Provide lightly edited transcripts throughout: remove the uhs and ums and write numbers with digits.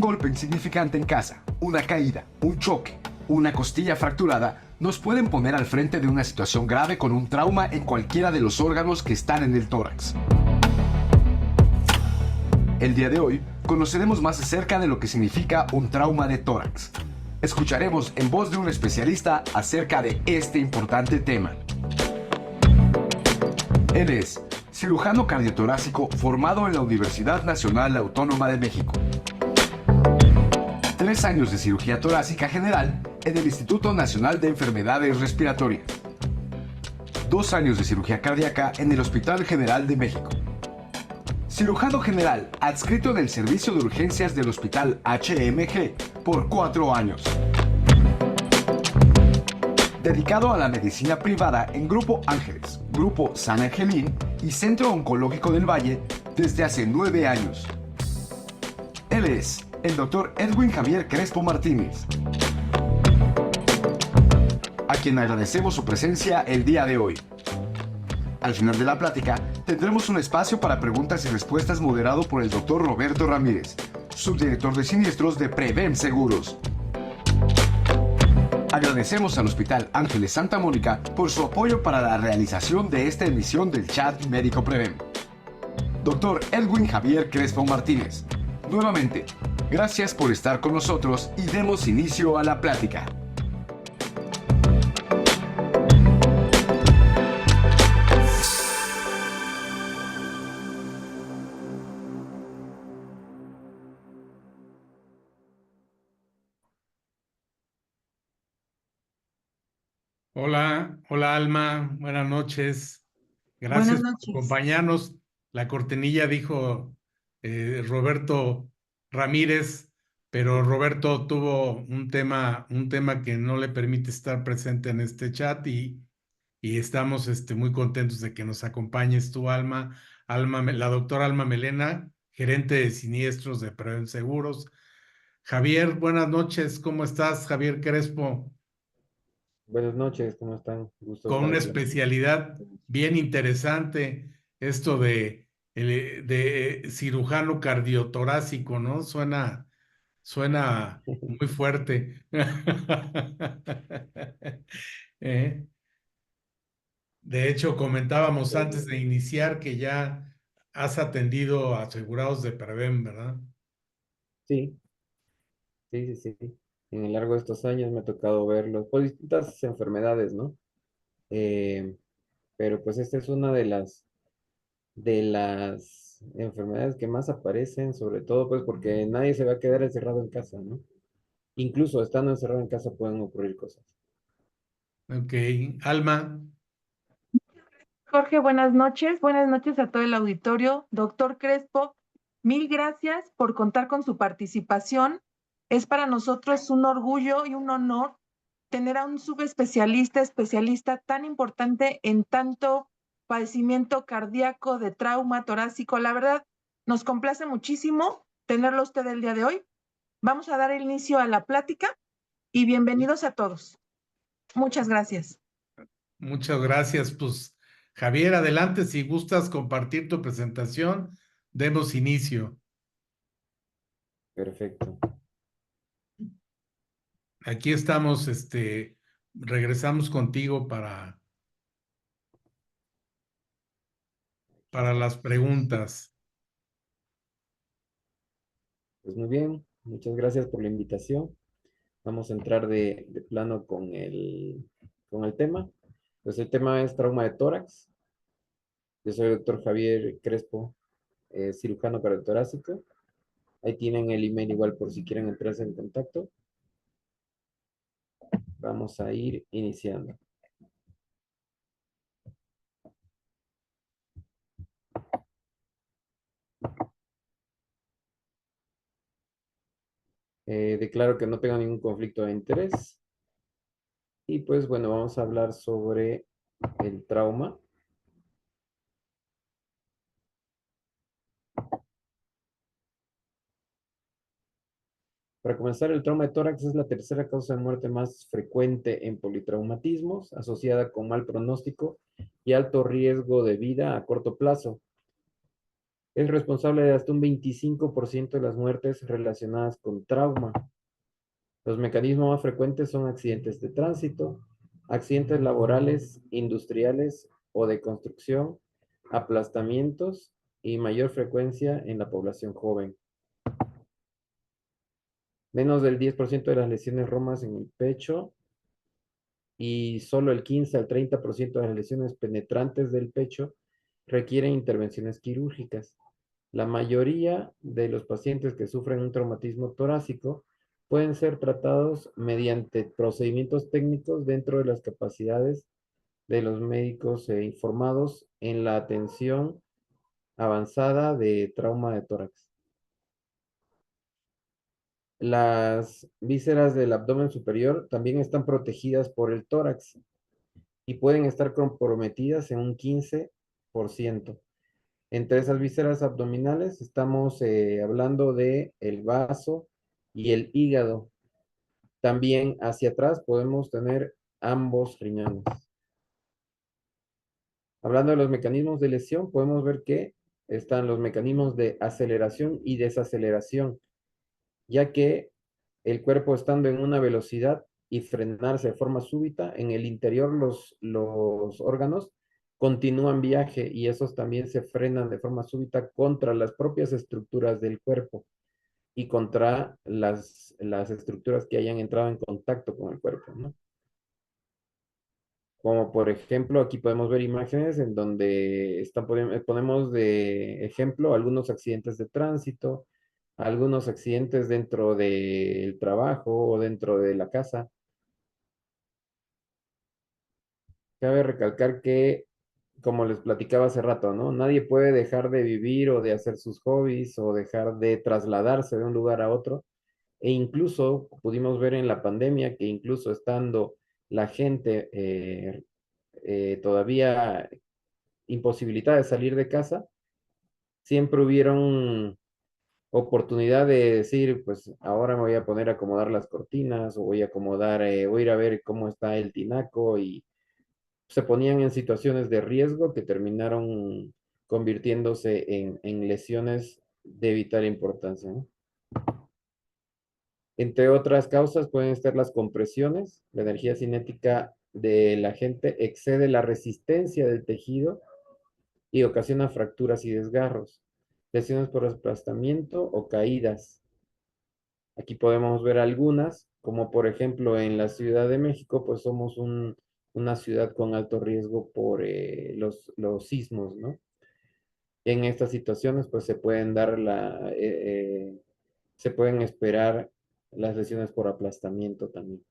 golpe insignificante en casa, una caída, un choque, una costilla fracturada nos pueden poner al frente de una situación grave con un trauma en cualquiera de los órganos que están en el tórax. El día de hoy conoceremos más acerca de lo que significa un trauma de tórax. Escucharemos en voz de un especialista acerca de este importante tema. Él es cirujano cardiotorácico formado en la Universidad Nacional Autónoma de México. 3 años de cirugía torácica general en el Instituto Nacional de Enfermedades Respiratorias. 2 años de cirugía cardíaca en el Hospital General de México. Cirujano general adscrito en el Servicio de Urgencias del Hospital HMG por 4 años. Dedicado a la medicina privada en Grupo Ángeles, Grupo San Angelín y Centro Oncológico del Valle desde hace 9 años. Él es el Dr. Edwin Javier Crespo Martínez, a quien agradecemos su presencia el día de hoy. Al final de la plática, tendremos un espacio para preguntas y respuestas moderado por el Dr. Roberto Ramírez, subdirector de siniestros de Prevem Seguros. Agradecemos al Hospital Ángeles Santa Mónica por su apoyo para la realización de esta emisión del Chat Médico Prevem. Dr. Edwin Javier Crespo Martínez, nuevamente, gracias por estar con nosotros y demos inicio a la plática. Hola, hola Alma, buenas noches. Buenas Gracias por noches. acompañarnos. La cortinilla dijo Roberto Ramírez, pero Roberto tuvo un tema que no le permite estar presente en este chat y estamos muy contentos de que nos acompañes tú, Alma, la doctora Alma Melena, gerente de siniestros de Prevem Seguros. Javier, buenas noches, ¿cómo estás, Javier Crespo? Buenas noches, ¿cómo están? Gusto Con una saludarlos. especialidad bien interesante, esto de cirujano cardiotorácico, ¿no? Suena muy fuerte. Eh, De hecho, comentábamos antes de iniciar que ya has atendido a asegurados de Prevem, ¿verdad? Sí, sí. En el largo de estos años me ha tocado verlos por distintas enfermedades, ¿no? Eh, pero pues esta es una de las enfermedades que más aparecen, sobre todo pues porque nadie se va a quedar encerrado en casa, ¿no? Incluso estando encerrado en casa pueden ocurrir cosas. Ok, Alma, Jorge, buenas noches. Buenas noches a todo el auditorio. Doctor Crespo, mil gracias por contar con su participación. Es para nosotros un orgullo y un honor tener a un especialista tan importante en tanto padecimiento cardíaco, de trauma torácico. La verdad, nos complace muchísimo tenerlo usted el día de hoy. Vamos a dar el inicio a la plática y bienvenidos a todos. Muchas gracias. muchas gracias. Pues, Javier, adelante, si gustas compartir tu presentación, demos inicio. Perfecto. Aquí estamos, regresamos contigo para las preguntas. Pues muy bien, muchas gracias por la invitación. Vamos a entrar de plano con el tema. Pues el tema es trauma de tórax. Yo soy el doctor Javier Crespo, cirujano cardiotorácico. Ahí tienen el email igual por si quieren entrarse en contacto. Vamos a ir iniciando. Declaro que no tengo ningún conflicto de interés. Y pues bueno, vamos a hablar sobre el trauma. Para comenzar, el trauma de tórax es la tercera causa de muerte más frecuente en politraumatismos, asociada con mal pronóstico y alto riesgo de vida a corto plazo. Es responsable de hasta un 25% de las muertes relacionadas con trauma. Los mecanismos más frecuentes son accidentes de tránsito, accidentes laborales, industriales o de construcción, aplastamientos y mayor frecuencia en la población joven. Menos del 10% de las lesiones romas en el pecho y solo el 15 al 30% de las lesiones penetrantes del pecho requieren intervenciones quirúrgicas. La mayoría de los pacientes que sufren un traumatismo torácico pueden ser tratados mediante procedimientos técnicos dentro de las capacidades de los médicos informados en la atención avanzada de trauma de tórax. Las vísceras del abdomen superior también están protegidas por el tórax y pueden estar comprometidas en un 15%. Entre esas vísceras abdominales estamos hablando de el vaso y el hígado. También hacia atrás podemos tener ambos riñones. Hablando de los mecanismos de lesión, podemos ver que están los mecanismos de aceleración y desaceleración, ya que el cuerpo estando en una velocidad y frenarse de forma súbita, en el interior los órganos continúan viaje y esos también se frenan de forma súbita contra las propias estructuras del cuerpo y contra las estructuras que hayan entrado en contacto con el cuerpo, ¿no? Como por ejemplo, aquí podemos ver imágenes en donde ponemos de ejemplo algunos accidentes de tránsito, algunos accidentes dentro del trabajo o dentro de la casa. Cabe recalcar que, como les platicaba hace rato, ¿no? Nadie puede dejar de vivir o de hacer sus hobbies o dejar de trasladarse de un lugar a otro. E incluso pudimos ver en la pandemia que incluso estando la gente todavía imposibilitada de salir de casa, siempre hubieron oportunidad de decir, pues ahora me voy a poner a acomodar las cortinas o voy a acomodar, voy a ir a ver cómo está el tinaco y se ponían en situaciones de riesgo que terminaron convirtiéndose en lesiones de vital importancia, ¿no? Entre otras causas pueden estar las compresiones. La energía cinética de la gente excede la resistencia del tejido y ocasiona fracturas y desgarros, lesiones por aplastamiento o caídas. Aquí podemos ver algunas, como por ejemplo en la Ciudad de México, pues somos una ciudad con alto riesgo por los sismos, ¿no? En estas situaciones, pues se pueden dar se pueden esperar las lesiones por aplastamiento también.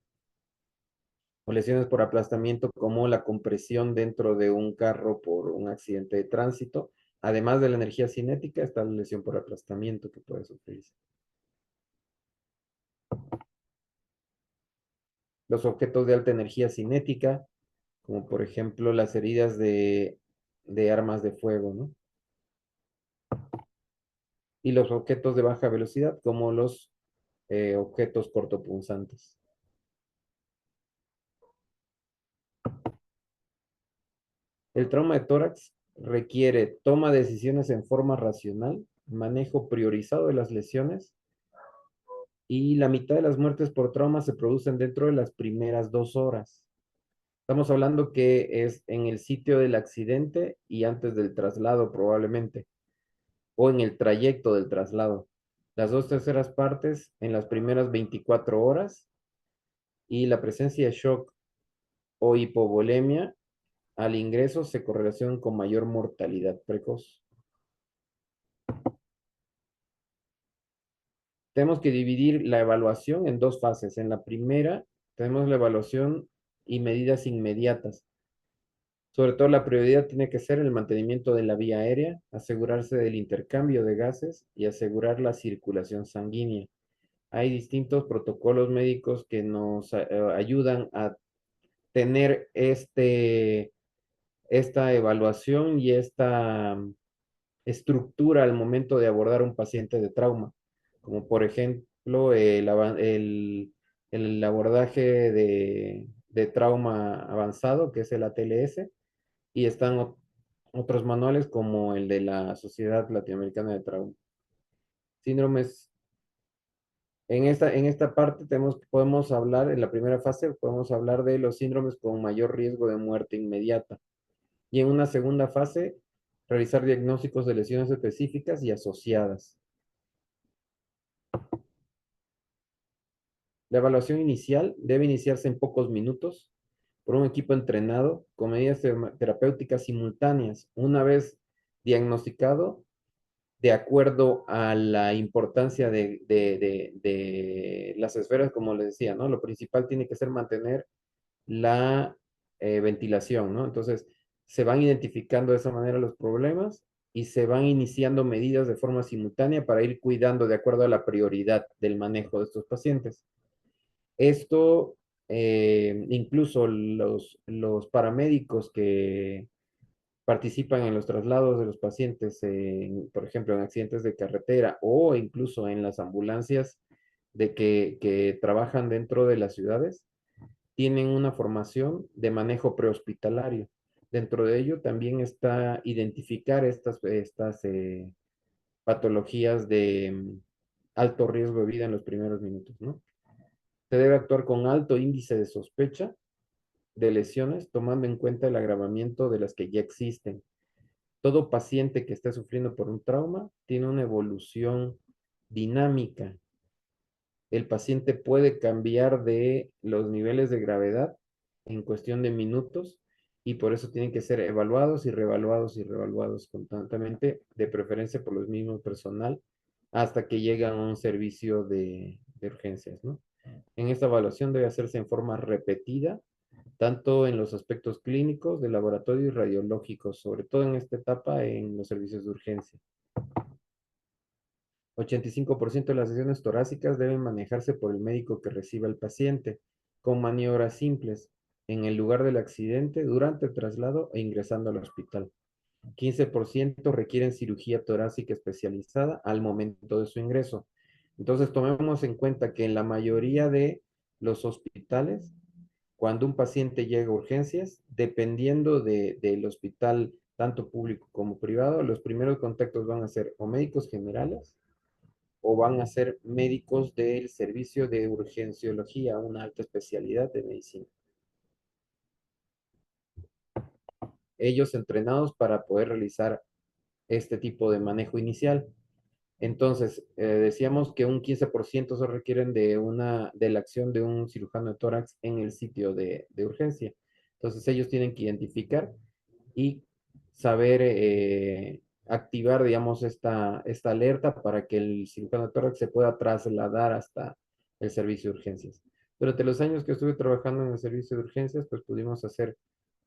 O lesiones por aplastamiento como la compresión dentro de un carro por un accidente de tránsito. Además de la energía cinética, está la lesión por aplastamiento que puede sufrirse. Los objetos de alta energía cinética, como por ejemplo las heridas de armas de fuego, ¿no? Y los objetos de baja velocidad, como los objetos cortopunzantes. El trauma de tórax requiere toma de decisiones en forma racional, manejo priorizado de las lesiones, y la mitad de las muertes por trauma se producen dentro de las primeras 2 horas. Estamos hablando que es en el sitio del accidente y antes del traslado probablemente, o en el trayecto del traslado. Las 2/3 partes en las primeras 24 horas y la presencia de shock o hipovolemia al ingreso se correlacionan con mayor mortalidad precoz. Tenemos que dividir la evaluación en 2 fases. En la primera, tenemos la evaluación y medidas inmediatas. Sobre todo, la prioridad tiene que ser el mantenimiento de la vía aérea, asegurarse del intercambio de gases y asegurar la circulación sanguínea. Hay distintos protocolos médicos que nos ayudan a tener esta evaluación y esta estructura al momento de abordar un paciente de trauma, como por ejemplo el abordaje de trauma avanzado, que es el ATLS, y están otros manuales como el de la Sociedad Latinoamericana de Trauma. Síndromes. En esta parte podemos hablar, en la primera fase, podemos hablar de los síndromes con mayor riesgo de muerte inmediata. Y en una segunda fase, realizar diagnósticos de lesiones específicas y asociadas. La evaluación inicial debe iniciarse en pocos minutos por un equipo entrenado con medidas terapéuticas simultáneas. Una vez diagnosticado, de acuerdo a la importancia de las esferas, como les decía, ¿no? Lo principal tiene que ser mantener la ventilación, ¿no? Entonces, se van identificando de esa manera los problemas y se van iniciando medidas de forma simultánea para ir cuidando de acuerdo a la prioridad del manejo de estos pacientes. Esto, incluso los paramédicos que participan en los traslados de los pacientes, por ejemplo, en accidentes de carretera o incluso en las ambulancias que trabajan dentro de las ciudades, tienen una formación de manejo prehospitalario. Dentro de ello también está identificar estas patologías de alto riesgo de vida en los primeros minutos, ¿no? Se debe actuar con alto índice de sospecha de lesiones, tomando en cuenta el agravamiento de las que ya existen. Todo paciente que esté sufriendo por un trauma tiene una evolución dinámica. El paciente puede cambiar de los niveles de gravedad en cuestión de minutos y por eso tienen que ser evaluados y reevaluados constantemente, de preferencia por los mismos personal, hasta que llegan a un servicio de urgencias, ¿no? En esta evaluación debe hacerse en forma repetida, tanto en los aspectos clínicos, de laboratorio y radiológicos, sobre todo en esta etapa en los servicios de urgencia. 85% de las lesiones torácicas deben manejarse por el médico que reciba al paciente, con maniobras simples, en el lugar del accidente, durante el traslado e ingresando al hospital. 15% requieren cirugía torácica especializada al momento de su ingreso. Entonces, tomemos en cuenta que en la mayoría de los hospitales, cuando un paciente llega a urgencias, dependiendo del hospital, tanto público como privado, los primeros contactos van a ser o médicos generales o van a ser médicos del servicio de urgenciología, una alta especialidad de medicina. Ellos entrenados para poder realizar este tipo de manejo inicial. Entonces, decíamos que un 15% se requieren de la acción de un cirujano de tórax en el sitio de urgencia. Entonces, ellos tienen que identificar y saber activar, digamos, esta alerta para que el cirujano de tórax se pueda trasladar hasta el servicio de urgencias. Durante los años que estuve trabajando en el servicio de urgencias, pues pudimos hacer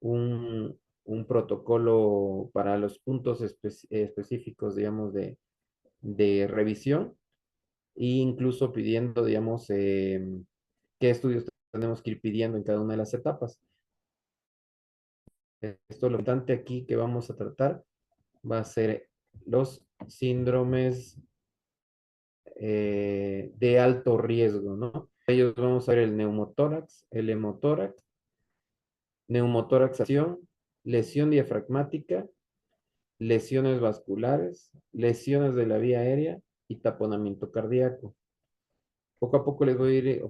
un protocolo para los puntos específicos, digamos, de revisión e incluso pidiendo, digamos, qué estudios tenemos que ir pidiendo en cada una de las etapas. Esto lo importante aquí que vamos a tratar va a ser los síndromes de alto riesgo, ¿no? Ellos vamos a ver el neumotórax, el hemotórax, neumotóraxación, lesión diafragmática, lesiones vasculares, lesiones de la vía aérea y taponamiento cardíaco. Poco a poco les voy a ir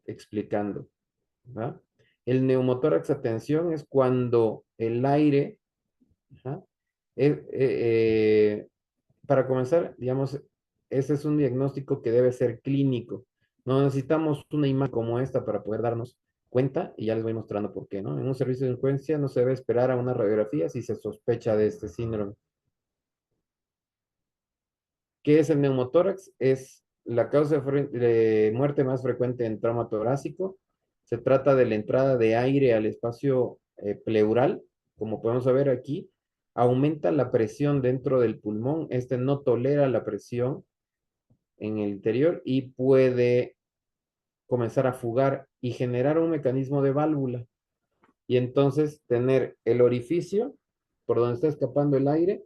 explicando, ¿va? El neumotórax, atención, es cuando el aire, ¿ja? Para comenzar, digamos, ese es un diagnóstico que debe ser clínico. No necesitamos una imagen como esta para poder darnos cuenta, y ya les voy mostrando por qué, ¿no? En un servicio de urgencia no se debe esperar a una radiografía si se sospecha de este síndrome. ¿Qué es el neumotórax? Es la causa de muerte más frecuente en trauma torácico. Se trata de la entrada de aire al espacio pleural, como podemos ver aquí. Aumenta la presión dentro del pulmón. Este no tolera la presión en el interior y puede comenzar a fugar y generar un mecanismo de válvula. Y entonces tener el orificio por donde está escapando el aire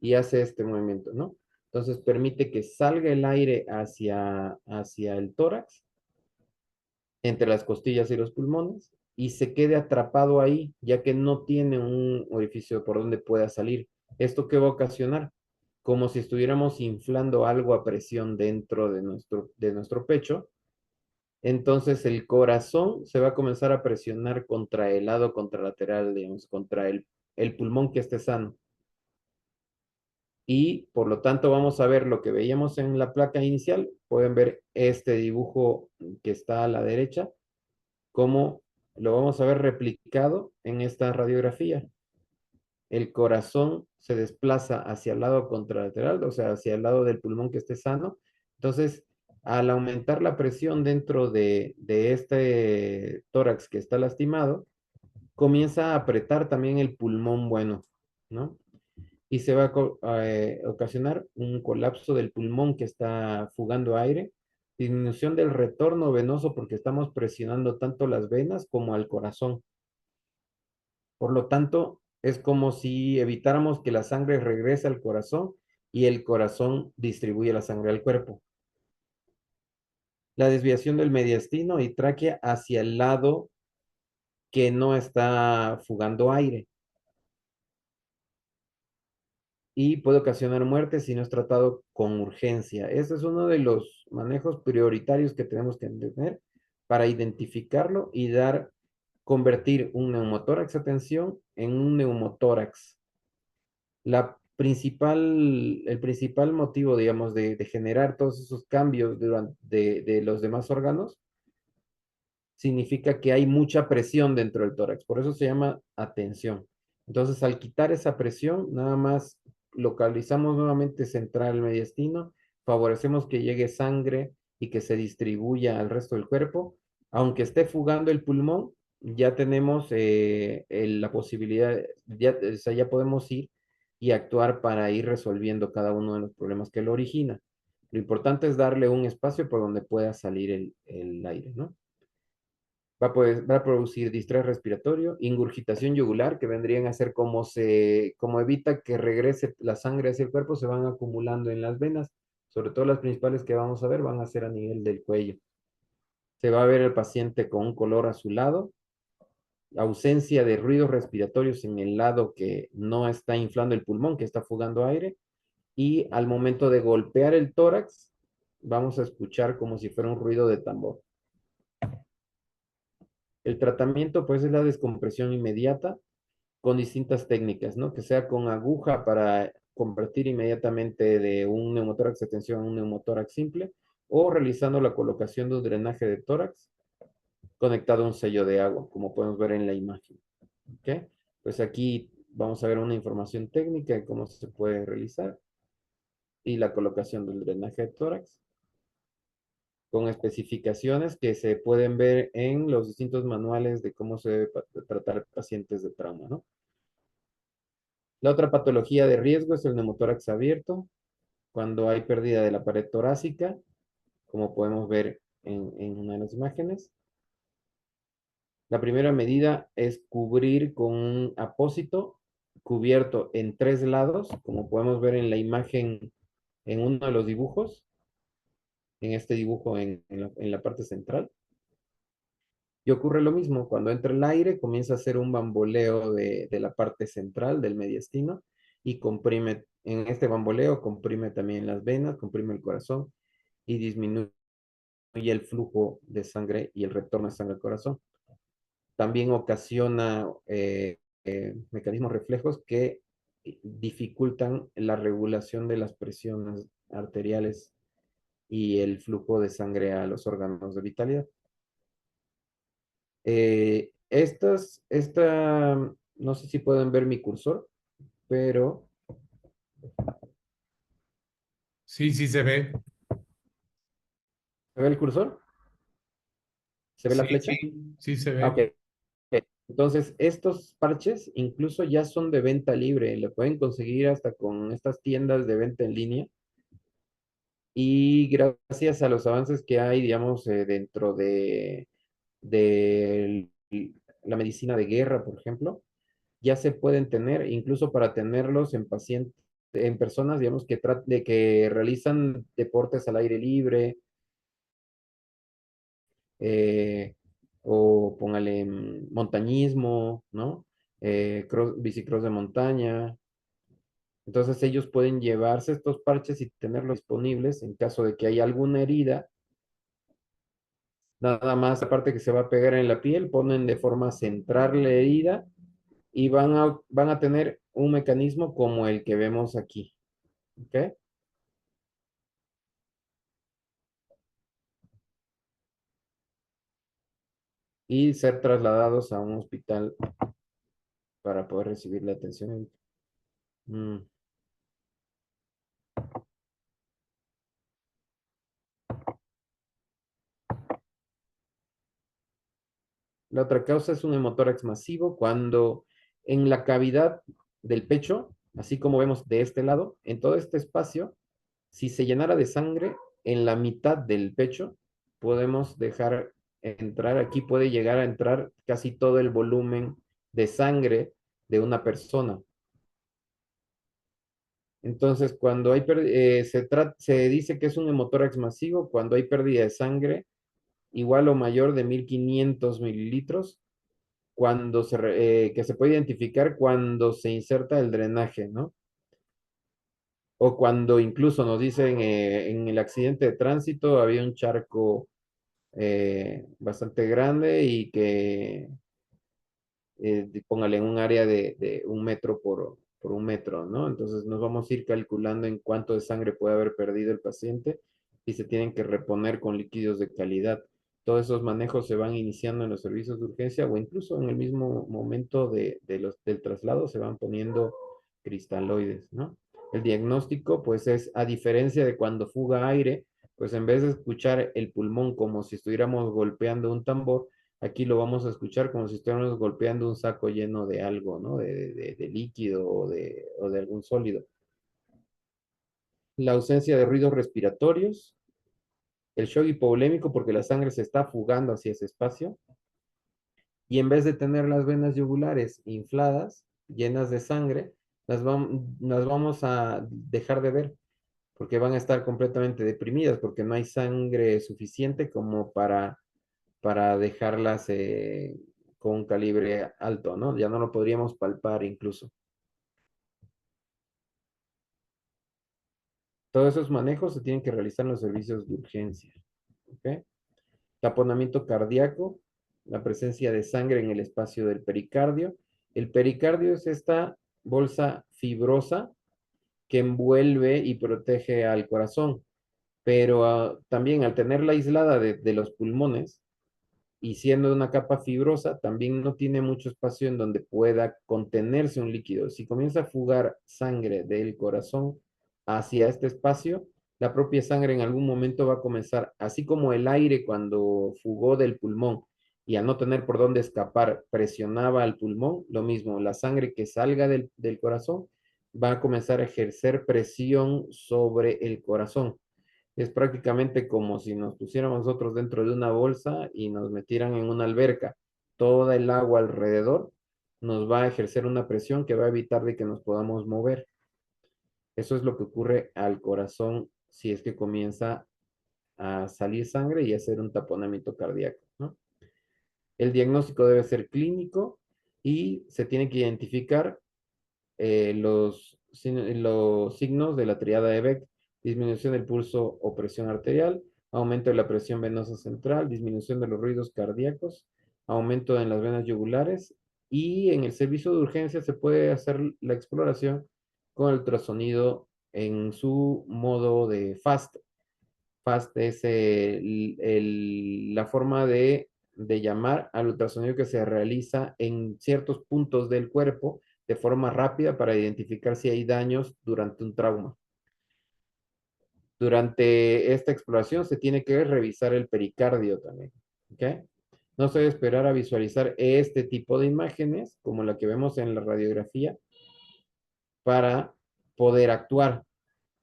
y hace este movimiento, ¿no? Entonces permite que salga el aire hacia el tórax, entre las costillas y los pulmones, y se quede atrapado ahí, ya que no tiene un orificio por donde pueda salir. ¿Esto qué va a ocasionar? Como si estuviéramos inflando algo a presión dentro de nuestro pecho. Entonces el corazón se va a comenzar a presionar contra el lado contralateral, digamos, contra el pulmón que esté sano. Y por lo tanto vamos a ver lo que veíamos en la placa inicial. Pueden ver este dibujo que está a la derecha, cómo lo vamos a ver replicado en esta radiografía. El corazón se desplaza hacia el lado contralateral, o sea, hacia el lado del pulmón que esté sano. Entonces, al aumentar la presión dentro de este tórax que está lastimado, comienza a apretar también el pulmón bueno, ¿no? Y se va a ocasionar un colapso del pulmón que está fugando aire, disminución del retorno venoso porque estamos presionando tanto las venas como al corazón. Por lo tanto, es como si evitáramos que la sangre regrese al corazón y el corazón distribuye la sangre al cuerpo. La desviación del mediastino y tráquea hacia el lado que no está fugando aire. Y puede ocasionar muerte si no es tratado con urgencia. Este es uno de los manejos prioritarios que tenemos que tener para identificarlo y convertir un neumotórax, atención, en un neumotórax. El principal motivo, digamos, de generar todos esos cambios de los demás órganos significa que hay mucha presión dentro del tórax. Por eso se llama atención. Entonces, al quitar esa presión, nada más localizamos nuevamente central mediastino, favorecemos que llegue sangre y que se distribuya al resto del cuerpo. Aunque esté fugando el pulmón, ya tenemos la posibilidad, o sea, ya podemos ir y actuar para ir resolviendo cada uno de los problemas que lo origina. Lo importante es darle un espacio por donde pueda salir el aire, ¿no? Va a producir distrés respiratorio, ingurgitación yugular, que vendrían a ser como evita que regrese la sangre hacia el cuerpo, se van acumulando en las venas, sobre todo las principales que vamos a ver van a ser a nivel del cuello. Se va a ver el paciente con un color azulado, ausencia de ruidos respiratorios en el lado que no está inflando el pulmón, que está fugando aire, y al momento de golpear el tórax, vamos a escuchar como si fuera un ruido de tambor. El tratamiento, pues, es la descompresión inmediata con distintas técnicas, ¿no? Que sea con aguja para convertir inmediatamente de un neumotórax de tensión a un neumotórax simple, o realizando la colocación de un drenaje de tórax conectado a un sello de agua, como podemos ver en la imagen. ¿Ok? Pues aquí vamos a ver una información técnica de cómo se puede realizar y la colocación del drenaje de tórax, con especificaciones que se pueden ver en los distintos manuales de cómo se debe tratar pacientes de trauma, ¿no? La otra patología de riesgo es el neumotórax abierto, cuando hay pérdida de la pared torácica, como podemos ver en una de las imágenes. La primera medida es cubrir con un apósito cubierto en 3 lados, como podemos ver en la imagen en uno de los dibujos, en este dibujo en la parte central. Y ocurre lo mismo, cuando entra el aire comienza a hacer un bamboleo de la parte central del mediastino y comprime, en este bamboleo comprime también las venas, comprime el corazón y disminuye el flujo de sangre y el retorno de sangre al corazón. También ocasiona mecanismos reflejos que dificultan la regulación de las presiones arteriales y el flujo de sangre a los órganos de vitalidad. No sé si pueden ver mi cursor, pero Sí, sí se ve. ¿se ve el cursor? ¿Se ve la Sí, flecha? sí, sí se Ah, ok. ve. Entonces, estos parches incluso ya son de venta libre, lo pueden conseguir hasta con estas tiendas de venta en línea. Y gracias a los avances que hay, digamos, dentro de la medicina de guerra, por ejemplo, ya se pueden tener, incluso para tenerlos en pacientes, en personas, digamos, que realizan deportes al aire libre, o póngale montañismo, ¿no? Bicicross de montaña. Entonces ellos pueden llevarse estos parches y tenerlos disponibles en caso de que haya alguna herida. Nada más, aparte que se va a pegar en la piel, ponen de forma central la herida y van a tener un mecanismo como el que vemos aquí. ¿Ok? Y ser trasladados a un hospital para poder recibir la atención. Mm. La otra causa es un hemotórax masivo cuando en la cavidad del pecho, así como vemos de este lado, en todo este espacio, si se llenara de sangre en la mitad del pecho, podemos dejar entrar, aquí puede llegar a entrar casi todo el volumen de sangre de una persona. Entonces, cuando hay se dice que es un hemotórax masivo cuando hay pérdida de sangre igual o mayor de 1500 mililitros, que se puede identificar cuando se inserta el drenaje, ¿no? O cuando incluso nos dicen en el accidente de tránsito había un charco bastante grande y que póngale en un área de 1 metro por 1 metro, ¿no? Entonces nos vamos a ir calculando en cuánto de sangre puede haber perdido el paciente y se tienen que reponer con líquidos de calidad. Todos esos manejos se van iniciando en los servicios de urgencia o incluso en el mismo momento del traslado se van poniendo cristaloides, ¿no? El diagnóstico, pues es a diferencia de cuando fuga aire, pues en vez de escuchar el pulmón como si estuviéramos golpeando un tambor, aquí lo vamos a escuchar como si estuviéramos golpeando un saco lleno de algo, ¿no? De líquido o de algún sólido. La ausencia de ruidos respiratorios, el shock hipovolémico porque la sangre se está fugando hacia ese espacio. Y en vez de tener las venas yugulares infladas, llenas de sangre, las vamos a dejar de ver porque van a estar completamente deprimidas porque no hay sangre suficiente como para dejarlas con un calibre alto, ¿no? Ya no lo podríamos palpar incluso. Todos esos manejos se tienen que realizar en los servicios de urgencia. ¿Ok? Taponamiento cardíaco, la presencia de sangre en el espacio del pericardio. El pericardio es esta bolsa fibrosa que envuelve y protege al corazón, pero también al tenerla aislada de los pulmones, y siendo una capa fibrosa, también no tiene mucho espacio en donde pueda contenerse un líquido. Si comienza a fugar sangre del corazón hacia este espacio, la propia sangre en algún momento va a comenzar, así como el aire cuando fugó del pulmón y al no tener por dónde escapar, presionaba al pulmón, lo mismo, la sangre que salga del corazón va a comenzar a ejercer presión sobre el corazón. Es prácticamente como si nos pusiéramos nosotros dentro de una bolsa y nos metieran en una alberca. Toda el agua alrededor nos va a ejercer una presión que va a evitar de que nos podamos mover. Eso es lo que ocurre al corazón si es que comienza a salir sangre y hacer un taponamiento cardíaco, ¿no? El diagnóstico debe ser clínico y se tiene que identificar los signos de la triada de Beck: disminución del pulso o presión arterial, aumento de la presión venosa central, disminución de los ruidos cardíacos, aumento en las venas yugulares, y en el servicio de urgencia se puede hacer la exploración con el ultrasonido en su modo de FAST. FAST es la forma de llamar al ultrasonido que se realiza en ciertos puntos del cuerpo de forma rápida para identificar si hay daños durante un trauma. Durante esta exploración se tiene que revisar el pericardio también. ¿Okay? No se debe esperar a visualizar este tipo de imágenes, como la que vemos en la radiografía, para poder actuar.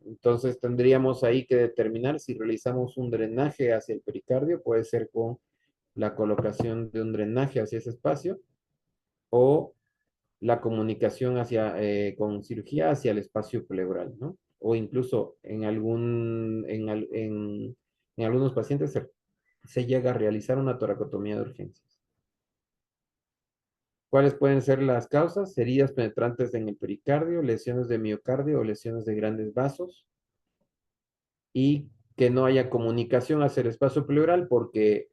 Entonces tendríamos ahí que determinar si realizamos un drenaje hacia el pericardio, puede ser con la colocación de un drenaje hacia ese espacio, o la comunicación con cirugía hacia el espacio pleural, ¿no? O incluso en algunos pacientes se llega a realizar una toracotomía de urgencias. ¿Cuáles pueden ser las causas? Heridas penetrantes en el pericardio, lesiones de miocardio o lesiones de grandes vasos. Y que no haya comunicación hacia el espacio pleural porque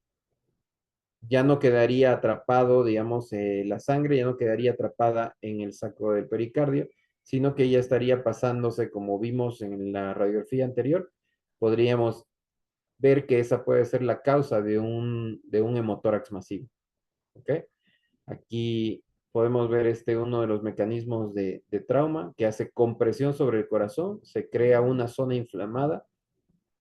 ya no quedaría atrapado, digamos, la sangre ya no quedaría atrapada en el saco del pericardio, sino que ya estaría pasándose, como vimos en la radiografía anterior, podríamos ver que esa puede ser la causa de un hemotórax masivo. ¿Ok? Aquí podemos ver uno de los mecanismos de trauma que hace compresión sobre el corazón, se crea una zona inflamada.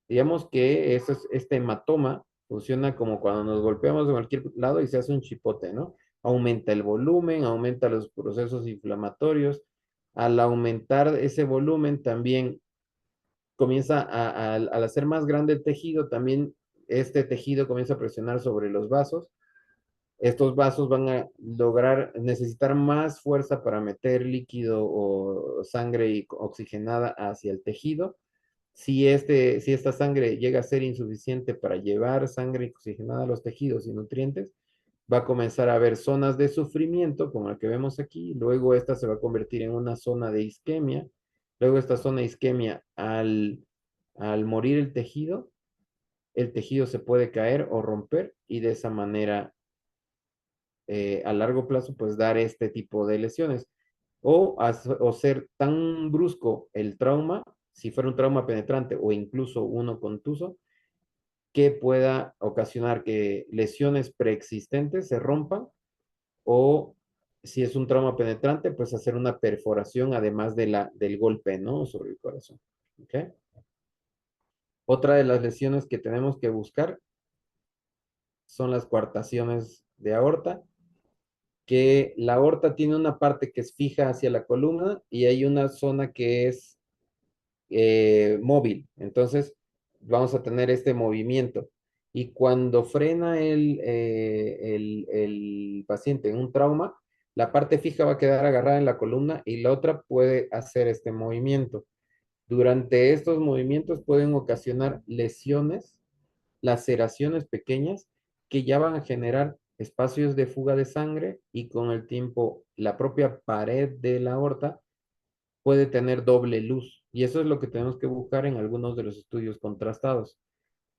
Digamos que este hematoma funciona como cuando nos golpeamos de cualquier lado y se hace un chipote, ¿no? Aumenta el volumen, aumenta los procesos inflamatorios. Al aumentar ese volumen también comienza al hacer más grande el tejido, también este tejido comienza a presionar sobre los vasos. Estos vasos van a necesitar más fuerza para meter líquido o sangre oxigenada hacia el tejido. Si esta sangre llega a ser insuficiente para llevar sangre oxigenada a los tejidos y nutrientes, va a comenzar a haber zonas de sufrimiento, como la que vemos aquí. Luego esta se va a convertir en una zona de isquemia. Luego esta zona de isquemia, al morir el tejido se puede caer o romper y de esa manera a largo plazo pues dar este tipo de lesiones. O ser tan brusco el trauma, si fuera un trauma penetrante o incluso uno contuso, que pueda ocasionar que lesiones preexistentes se rompan o si es un trauma penetrante, pues hacer una perforación además del golpe, ¿no? Sobre el corazón. ¿Ok? Otra de las lesiones que tenemos que buscar son las coartaciones de aorta, que la aorta tiene una parte que es fija hacia la columna y hay una zona que es móvil. Entonces, vamos a tener este movimiento. Y cuando frena el paciente en un trauma, la parte fija va a quedar agarrada en la columna y la otra puede hacer este movimiento. Durante estos movimientos pueden ocasionar lesiones, laceraciones pequeñas que ya van a generar espacios de fuga de sangre y con el tiempo la propia pared de la aorta puede tener doble luz. Y eso es lo que tenemos que buscar en algunos de los estudios contrastados.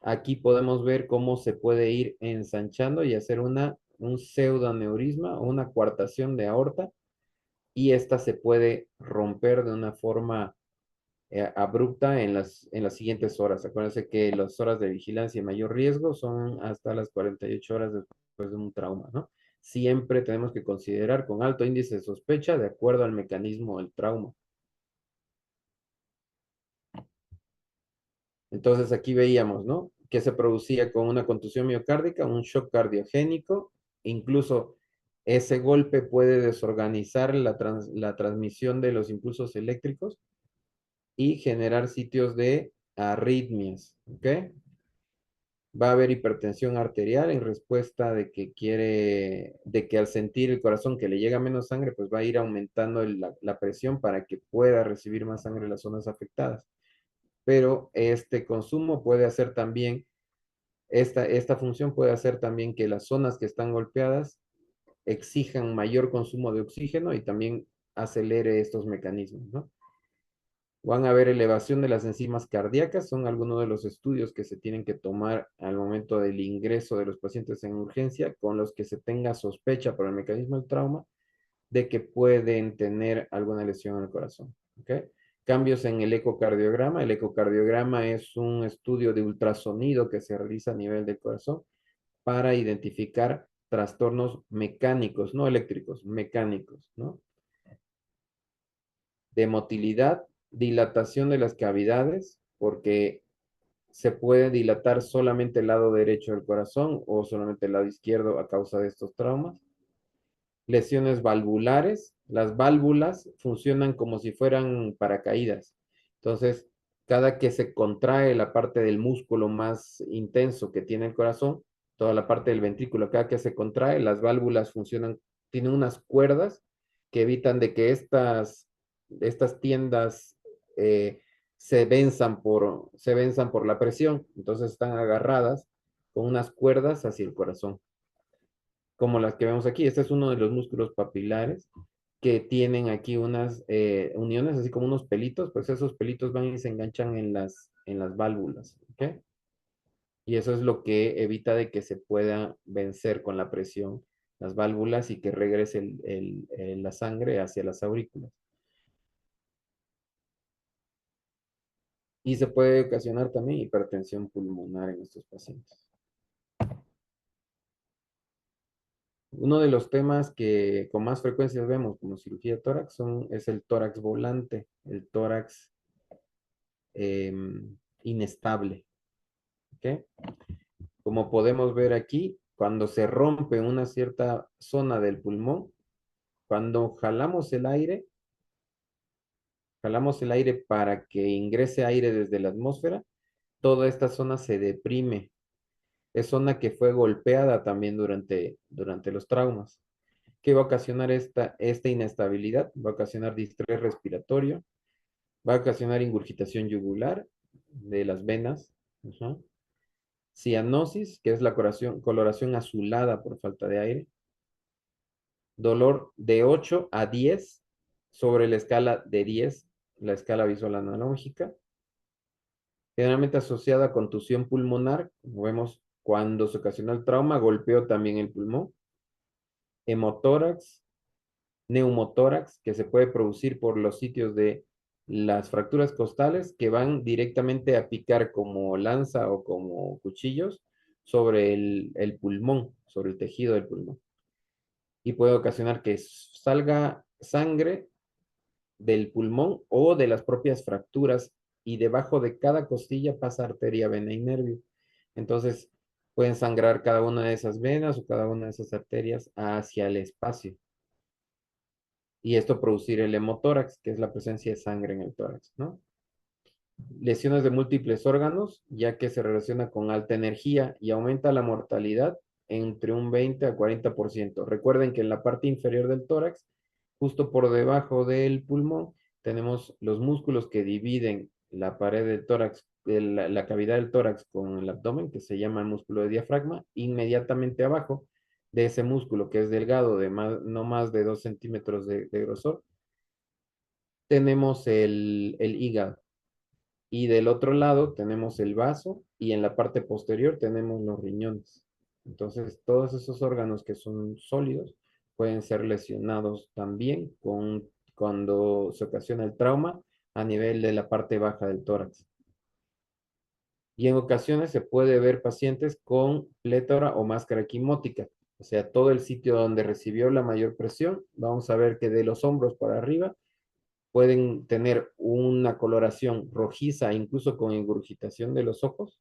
Aquí podemos ver cómo se puede ir ensanchando y hacer un pseudoaneurisma o una coartación de aorta y esta se puede romper de una forma abrupta en las siguientes horas. Acuérdense que las horas de vigilancia y mayor riesgo son hasta las 48 horas después de un trauma, ¿no? Siempre tenemos que considerar con alto índice de sospecha de acuerdo al mecanismo del trauma. Entonces aquí veíamos, ¿no? Que se producía con una contusión miocárdica, un shock cardiogénico, incluso ese golpe puede desorganizar la transmisión de los impulsos eléctricos y generar sitios de arritmias, ¿ok? Va a haber hipertensión arterial en respuesta de que al sentir el corazón que le llega menos sangre, pues va a ir aumentando la presión para que pueda recibir más sangre en las zonas afectadas. Pero este consumo puede hacer también, esta función puede hacer también que las zonas que están golpeadas exijan mayor consumo de oxígeno y también acelere estos mecanismos, ¿no? Van a haber elevación de las enzimas cardíacas, son algunos de los estudios que se tienen que tomar al momento del ingreso de los pacientes en urgencia, con los que se tenga sospecha por el mecanismo del trauma de que pueden tener alguna lesión en el corazón. ¿Ok? Cambios en el ecocardiograma. El ecocardiograma es un estudio de ultrasonido que se realiza a nivel del corazón para identificar trastornos mecánicos, no eléctricos, mecánicos, ¿no? De motilidad, dilatación de las cavidades, porque se puede dilatar solamente el lado derecho del corazón o solamente el lado izquierdo a causa de estos traumas. Lesiones valvulares, las válvulas funcionan como si fueran paracaídas. Entonces, cada que se contrae la parte del músculo más intenso que tiene el corazón, toda la parte del ventrículo, cada que se contrae, las válvulas funcionan, tienen unas cuerdas que evitan de que estas tiendas se venzan por la presión. Entonces están agarradas con unas cuerdas hacia el corazón. como las que vemos aquí. Este es uno de los músculos papilares que tienen aquí unas uniones, así como unos pelitos, pues esos pelitos van y se enganchan en las válvulas, ¿ok? Y eso es lo que evita de que se pueda vencer con la presión las válvulas y que regrese la sangre hacia las aurículas. Y se puede ocasionar también hipertensión pulmonar en estos pacientes. Uno de los temas que con más frecuencia vemos como cirugía de tórax es el tórax volante, el tórax inestable. ¿Ok? Como podemos ver aquí, cuando se rompe una cierta zona del pulmón, cuando jalamos el aire para que ingrese aire desde la atmósfera, toda esta zona se deprime. Es zona que fue golpeada también durante los traumas. ¿Qué va a ocasionar esta inestabilidad? Va a ocasionar distrés respiratorio, va a ocasionar ingurgitación yugular de las venas, cianosis, que es la coloración azulada por falta de aire, dolor de 8 a 10 sobre la escala de 10, la escala visual analógica, generalmente asociada a contusión pulmonar, como vemos cuando se ocasionó el trauma, golpeó también el pulmón, hemotórax, neumotórax, que se puede producir por los sitios de las fracturas costales que van directamente a picar como lanza o como cuchillos sobre el pulmón, sobre el tejido del pulmón. Y puede ocasionar que salga sangre del pulmón o de las propias fracturas y debajo de cada costilla pasa arteria, vena y nervio. Entonces pueden sangrar cada una de esas venas o cada una de esas arterias hacia el espacio. Y esto producir el hemotórax, que es la presencia de sangre en el tórax, ¿no? Lesiones de múltiples órganos, ya que se relaciona con alta energía y aumenta la mortalidad entre un 20 a 40%. Recuerden que en la parte inferior del tórax, justo por debajo del pulmón, tenemos los músculos que dividen la pared del tórax, la cavidad del tórax con el abdomen, que se llama el músculo de diafragma. Inmediatamente abajo de ese músculo, que es delgado, de no más de 2 centímetros de grosor, tenemos el hígado. Y del otro lado tenemos el vaso y en la parte posterior tenemos los riñones. Entonces, todos esos órganos que son sólidos pueden ser lesionados también cuando se ocasiona el trauma a nivel de la parte baja del tórax. Y en ocasiones se puede ver pacientes con plétora o máscara equimótica, o sea, todo el sitio donde recibió la mayor presión. Vamos a ver que de los hombros para arriba pueden tener una coloración rojiza, incluso con ingurgitación de los ojos.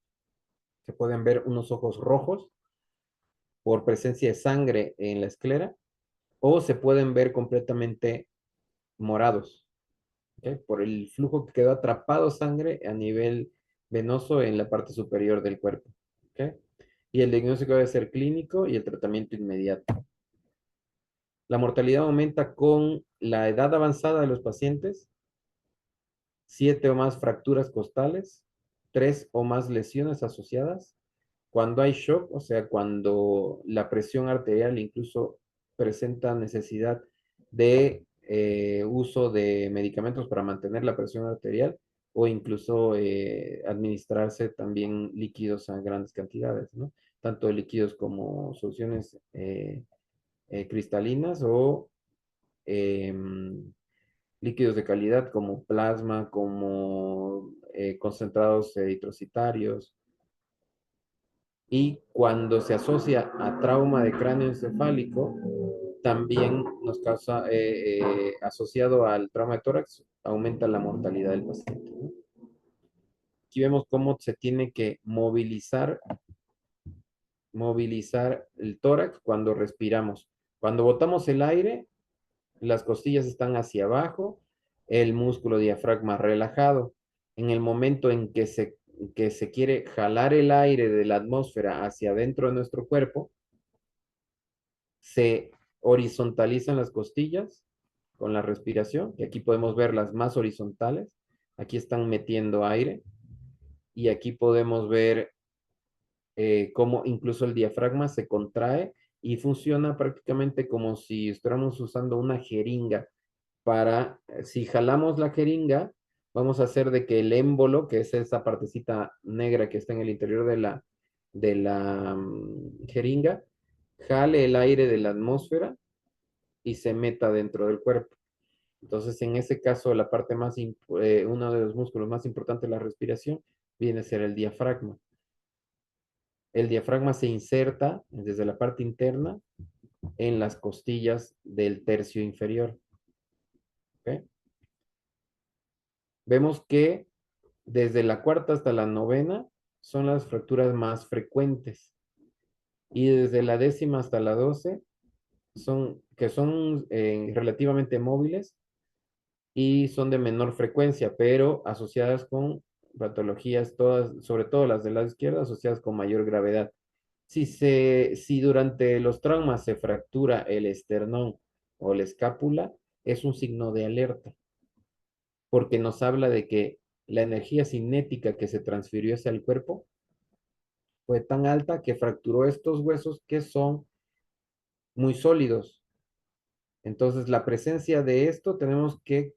Se pueden ver unos ojos rojos por presencia de sangre en la esclera, o se pueden ver completamente morados, ¿okay? Por el flujo que quedó atrapado sangre a nivel venoso en la parte superior del cuerpo. ¿Okay? Y el diagnóstico debe ser clínico y el tratamiento inmediato. La mortalidad aumenta con la edad avanzada de los pacientes, 7 o más fracturas costales, 3 o más lesiones asociadas, cuando hay shock, o sea, cuando la presión arterial incluso presenta necesidad de uso de medicamentos para mantener la presión arterial o incluso administrarse también líquidos a grandes cantidades, ¿no? Tanto líquidos como soluciones cristalinas o líquidos de calidad como plasma, como concentrados eritrocitarios. Y cuando se asocia a trauma de cráneo encefálico, también nos causa, asociado al trauma de tórax, aumenta la mortalidad del paciente, ¿no? Aquí vemos cómo se tiene que movilizar el tórax cuando respiramos. Cuando botamos el aire, las costillas están hacia abajo, el músculo diafragma relajado. En el momento en que se quiere jalar el aire de la atmósfera hacia adentro de nuestro cuerpo, se horizontalizan las costillas con la respiración, y aquí podemos ver las más horizontales. Aquí están metiendo aire, y aquí podemos ver cómo incluso el diafragma se contrae y funciona prácticamente como si estuviéramos usando una jeringa para, si jalamos la jeringa, vamos a hacer de que el émbolo, que es esa partecita negra que está en el interior de la jeringa, jale el aire de la atmósfera y se meta dentro del cuerpo. Entonces, en ese caso, la parte más, uno de los músculos más importantes de la respiración viene a ser el diafragma. El diafragma se inserta desde la parte interna en las costillas del tercio inferior. ¿Okay? Vemos que desde la cuarta hasta la novena son las fracturas más frecuentes. Y desde la 10ª hasta la 12 son relativamente móviles y son de menor frecuencia, pero asociadas con patologías todas, sobre todo las del lado izquierdo, asociadas con mayor gravedad. Si durante los traumas se fractura el esternón o la escápula, es un signo de alerta, porque nos habla de que la energía cinética que se transfirió hacia el cuerpo fue tan alta que fracturó estos huesos que son muy sólidos. Entonces, la presencia de esto tenemos que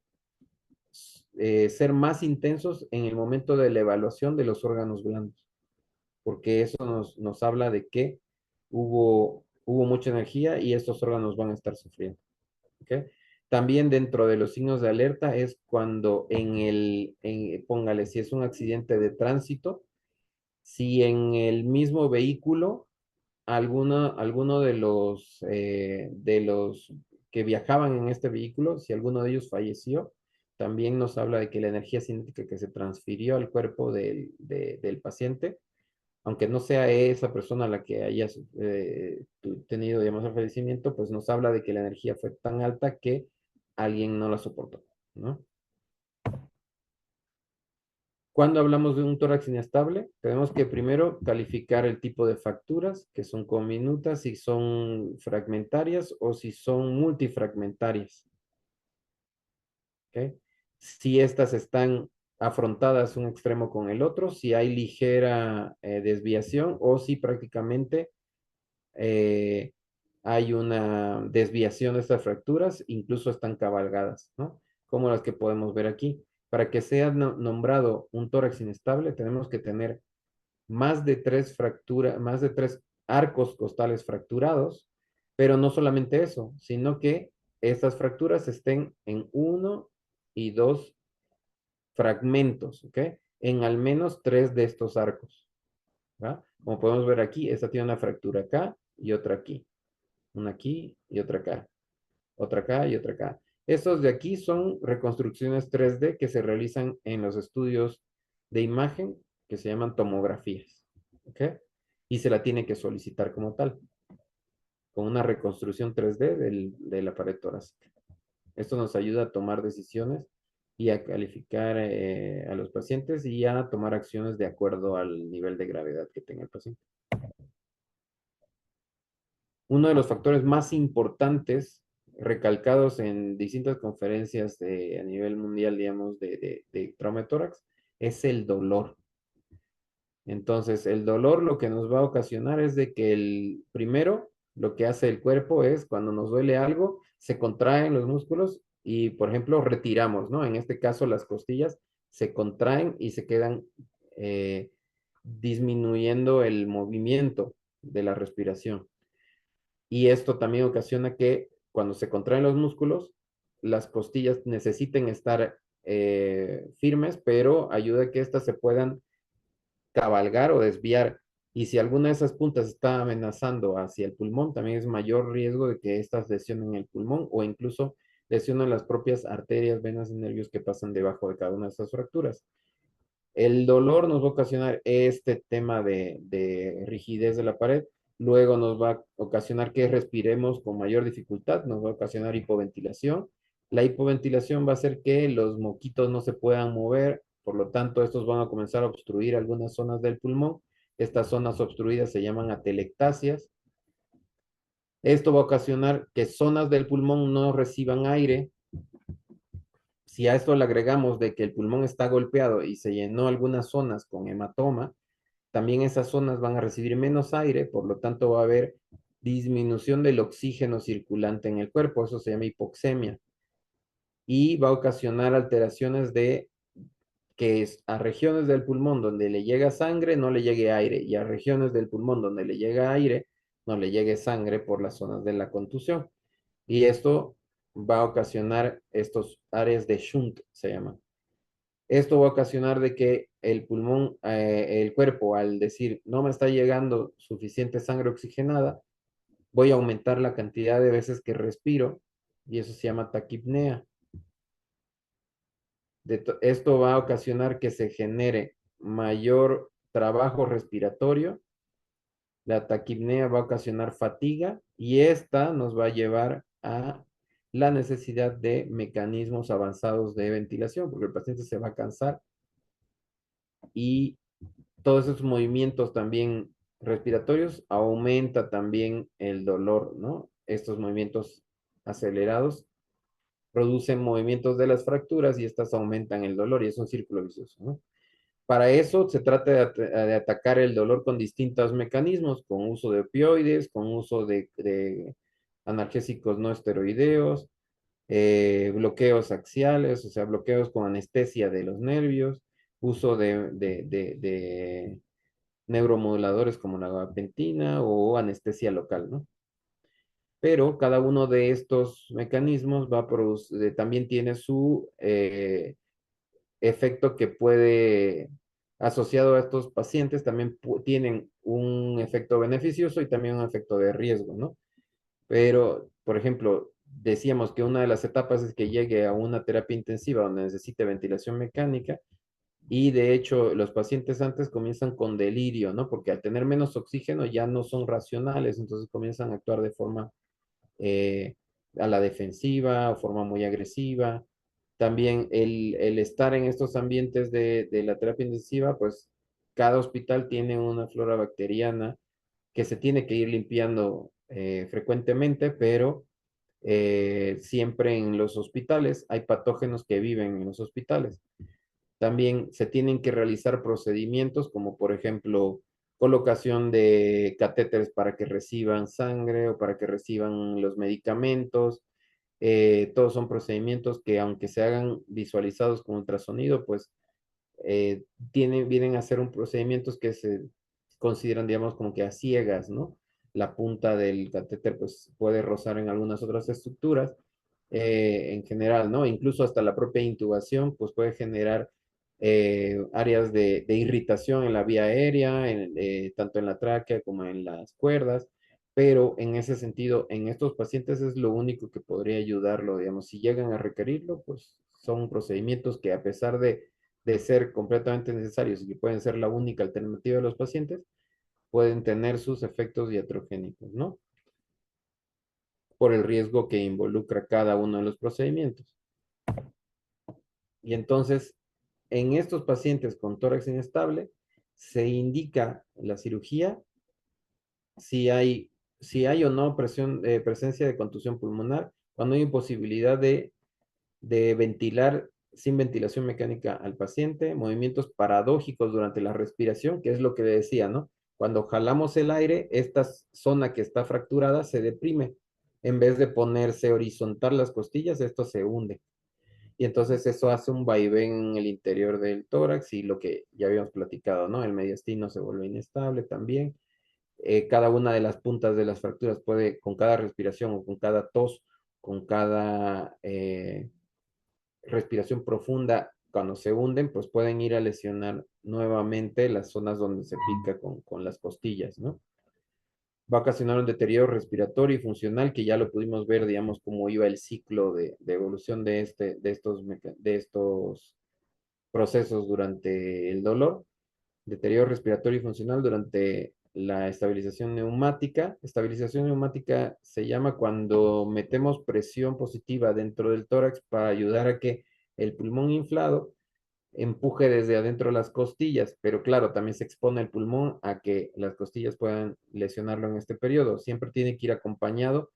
ser más intensos en el momento de la evaluación de los órganos blandos, porque eso nos habla de que hubo mucha energía y estos órganos van a estar sufriendo. ¿Okay? También dentro de los signos de alerta es cuando póngale, si es un accidente de tránsito, si en el mismo vehículo alguno de los que viajaban en este vehículo, si alguno de ellos falleció, también nos habla de que la energía cinética que se transfirió al cuerpo del paciente, aunque no sea esa persona la que haya tenido, digamos, el fallecimiento, pues nos habla de que la energía fue tan alta que alguien no la soportó, ¿no? Cuando hablamos de un tórax inestable, tenemos que primero calificar el tipo de fracturas, que son cominutas, si son fragmentarias o si son multifragmentarias. ¿Okay? Si estas están afrontadas un extremo con el otro, si hay ligera desviación o si prácticamente hay una desviación de estas fracturas, incluso están cabalgadas, ¿no? Como las que podemos ver aquí. Para que sea nombrado un tórax inestable, tenemos que tener más de 3 arcos costales fracturados, pero no solamente eso, sino que estas fracturas estén en 1 y 2 fragmentos, ¿ok? En al menos 3 de estos arcos, ¿va? Como podemos ver aquí, esta tiene una fractura acá y otra aquí. Una aquí y otra acá. Otra acá y otra acá. Estos de aquí son reconstrucciones 3D que se realizan en los estudios de imagen que se llaman tomografías. ¿Ok? Y se la tiene que solicitar como tal, con una reconstrucción 3D de la pared torácica. Esto nos ayuda a tomar decisiones y a calificar a los pacientes y a tomar acciones de acuerdo al nivel de gravedad que tenga el paciente. Uno de los factores más importantes recalcados en distintas conferencias a nivel mundial, digamos, de trauma de tórax, es el dolor. Entonces, el dolor lo que nos va a ocasionar es de que primero, lo que hace el cuerpo es, cuando nos duele algo, se contraen los músculos y, por ejemplo, retiramos, ¿no? En este caso, las costillas se contraen y se quedan disminuyendo el movimiento de la respiración. Y esto también ocasiona que cuando se contraen los músculos, las costillas necesiten estar firmes, pero ayuda a que éstas se puedan cabalgar o desviar. Y si alguna de esas puntas está amenazando hacia el pulmón, también es mayor riesgo de que éstas lesionen el pulmón o incluso lesionen las propias arterias, venas y nervios que pasan debajo de cada una de estas fracturas. El dolor nos va a ocasionar este tema de rigidez de la pared. Luego nos va a ocasionar que respiremos con mayor dificultad, nos va a ocasionar hipoventilación. La hipoventilación va a hacer que los moquitos no se puedan mover, por lo tanto, estos van a comenzar a obstruir algunas zonas del pulmón. Estas zonas obstruidas se llaman atelectasias. Esto va a ocasionar que zonas del pulmón no reciban aire. Si a esto le agregamos de que el pulmón está golpeado y se llenó algunas zonas con hematoma, también esas zonas van a recibir menos aire, por lo tanto va a haber disminución del oxígeno circulante en el cuerpo, eso se llama hipoxemia, y va a ocasionar alteraciones de que es a regiones del pulmón donde le llega sangre, no le llegue aire, y a regiones del pulmón donde le llega aire, no le llegue sangre por las zonas de la contusión. Y esto va a ocasionar estos áreas de shunt, se llaman. Esto va a ocasionar de que el pulmón, el cuerpo, al decir no me está llegando suficiente sangre oxigenada, voy a aumentar la cantidad de veces que respiro y eso se llama taquipnea. Esto va a ocasionar que se genere mayor trabajo respiratorio. La taquipnea va a ocasionar fatiga y esta nos va a llevar a la necesidad de mecanismos avanzados de ventilación, porque el paciente se va a cansar y todos esos movimientos también respiratorios aumenta también el dolor, ¿no? Estos movimientos acelerados producen movimientos de las fracturas y estas aumentan el dolor y es un círculo vicioso, ¿no? Para eso se trata de atacar el dolor con distintos mecanismos, con uso de opioides, con uso de analgésicos no esteroideos, bloqueos axiales, o sea, bloqueos con anestesia de los nervios, uso de neuromoduladores como la gabapentina o anestesia local, ¿no? Pero cada uno de estos mecanismos va a producir, también tiene su efecto que puede, asociado a estos pacientes, también tienen un efecto beneficioso y también un efecto de riesgo, ¿no? Pero, por ejemplo, decíamos que una de las etapas es que llegue a una terapia intensiva donde necesite ventilación mecánica y de hecho los pacientes antes comienzan con delirio, ¿no? Porque al tener menos oxígeno ya no son racionales, entonces comienzan a actuar de forma eh, a la defensiva o forma muy agresiva. También el estar en estos ambientes de la terapia intensiva, pues cada hospital tiene una flora bacteriana que se tiene que ir limpiando frecuentemente, pero siempre en los hospitales hay patógenos que viven en los hospitales. También se tienen que realizar procedimientos como por ejemplo colocación de catéteres para que reciban sangre o para que reciban los medicamentos. Todos son procedimientos que aunque se hagan visualizados con ultrasonido, pues vienen a ser un procedimientos que se consideran, digamos, como que a ciegas, ¿no? La punta del catéter pues puede rozar en algunas otras estructuras en general, ¿no? Incluso hasta la propia intubación pues puede generar áreas de irritación en la vía aérea, tanto en la tráquea como en las cuerdas, pero en ese sentido, en estos pacientes es lo único que podría ayudarlo, digamos, si llegan a requerirlo, pues son procedimientos que a pesar de ser completamente necesarios y que pueden ser la única alternativa de los pacientes, pueden tener sus efectos iatrogénicos, ¿no? Por el riesgo que involucra cada uno de los procedimientos. Y entonces, en estos pacientes con tórax inestable, se indica la cirugía si hay o no presencia de contusión pulmonar, cuando hay imposibilidad de ventilar sin ventilación mecánica al paciente, movimientos paradójicos durante la respiración, que es lo que le decía, ¿no? Cuando jalamos el aire, esta zona que está fracturada se deprime. En vez de ponerse horizontal las costillas, esto se hunde. Y entonces eso hace un vaivén en el interior del tórax y lo que ya habíamos platicado, ¿no? El mediastino se vuelve inestable también. Cada una de las puntas de las fracturas puede, con cada respiración o con cada tos, con cada respiración profunda, cuando se hunden, pues pueden ir a lesionar nuevamente las zonas donde se pica con las costillas, ¿no? Va a ocasionar un deterioro respiratorio y funcional, que ya lo pudimos ver, digamos, cómo iba el ciclo de evolución de estos procesos durante el dolor. Deterioro respiratorio y funcional durante la estabilización neumática. Estabilización neumática se llama cuando metemos presión positiva dentro del tórax para ayudar a que el pulmón inflado empuje desde adentro las costillas, pero claro, también se expone el pulmón a que las costillas puedan lesionarlo en este periodo. Siempre tiene que ir acompañado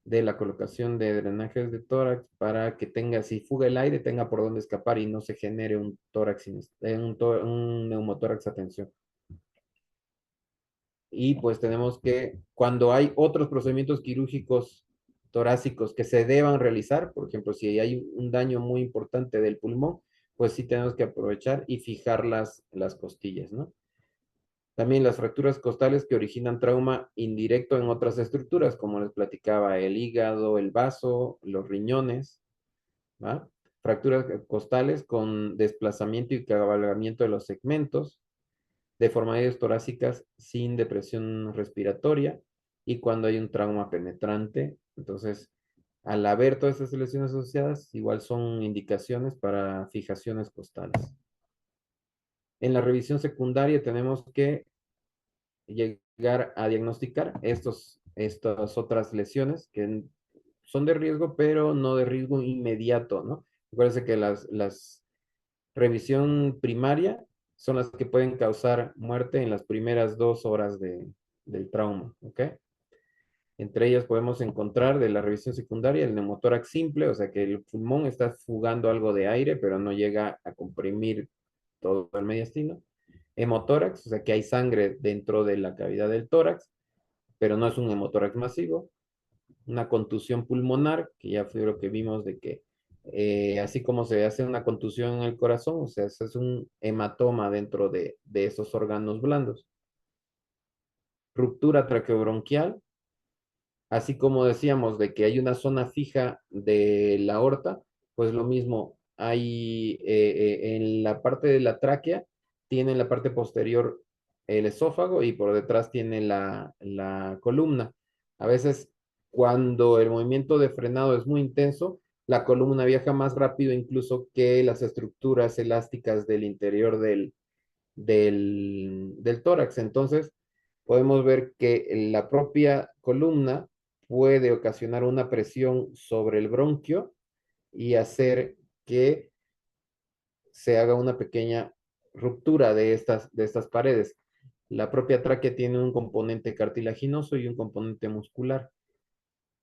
de la colocación de drenajes de tórax para que tenga, si fuga el aire, tenga por dónde escapar y no se genere un tórax, un neumotórax a tensión. Y pues tenemos que, cuando hay otros procedimientos quirúrgicos torácicos que se deban realizar, por ejemplo, si hay un daño muy importante del pulmón, pues sí tenemos que aprovechar y fijar las costillas, ¿no? También las fracturas costales que originan trauma indirecto en otras estructuras, como les platicaba, el hígado, el vaso, los riñones, ¿va? Fracturas costales con desplazamiento y cabalgamiento de los segmentos, deformidades torácicas sin depresión respiratoria y cuando hay un trauma penetrante. Entonces, al haber todas estas lesiones asociadas, igual son indicaciones para fijaciones costales. En la revisión secundaria tenemos que llegar a diagnosticar estas otras lesiones que son de riesgo, pero no de riesgo inmediato, ¿no? Acuérdense que las revisión primaria son las que pueden causar muerte en las primeras 2 horas del trauma, ¿ok? Entre ellas podemos encontrar de la revisión secundaria el neumotórax simple, o sea que el pulmón está fugando algo de aire, pero no llega a comprimir todo el mediastino. Hemotórax, o sea que hay sangre dentro de la cavidad del tórax, pero no es un hemotórax masivo. Una contusión pulmonar, que ya fue lo que vimos de que así como se hace una contusión en el corazón, o sea, es un hematoma dentro de esos órganos blandos. Ruptura traqueobronquial, así como decíamos de que hay una zona fija de la aorta, pues lo mismo, hay en la parte de la tráquea, tiene en la parte posterior el esófago y por detrás tiene la columna. A veces cuando el movimiento de frenado es muy intenso, la columna viaja más rápido incluso que las estructuras elásticas del interior del tórax. Entonces, podemos ver que la propia columna puede ocasionar una presión sobre el bronquio y hacer que se haga una pequeña ruptura de estas paredes. La propia tráquea tiene un componente cartilaginoso y un componente muscular.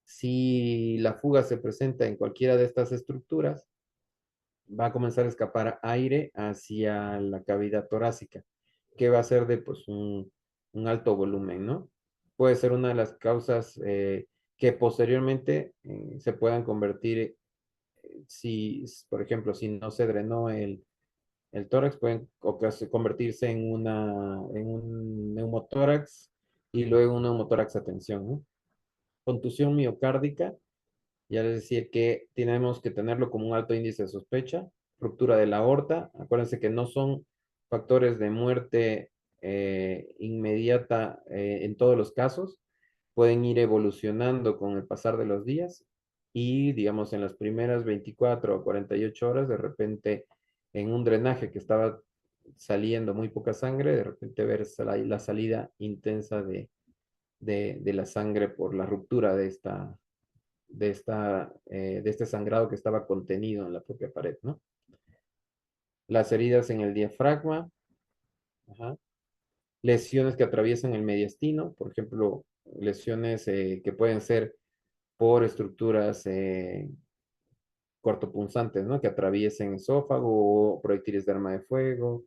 Si la fuga se presenta en cualquiera de estas estructuras, va a comenzar a escapar aire hacia la cavidad torácica, que va a ser de pues, un alto volumen, ¿no? Puede ser una de las causas que posteriormente se puedan convertir, si, por ejemplo, si no se drenó el tórax, pueden convertirse en un neumotórax y luego un neumotórax a tensión, ¿no? Contusión miocárdica, ya les decía que tenemos que tenerlo como un alto índice de sospecha. Ruptura de la aorta. Acuérdense que no son factores de muerte inmediata en todos los casos. Pueden ir evolucionando con el pasar de los días y, digamos, en las primeras 24 o 48 horas, de repente, en un drenaje que estaba saliendo muy poca sangre, de repente ver la salida intensa de la sangre por la ruptura de este sangrado que estaba contenido en la propia pared, ¿no? Las heridas en el diafragma, ajá. Lesiones que atraviesan el mediastino, por ejemplo, lesiones que pueden ser por estructuras cortopunzantes, ¿no? Que atraviesen esófago o proyectiles de arma de fuego,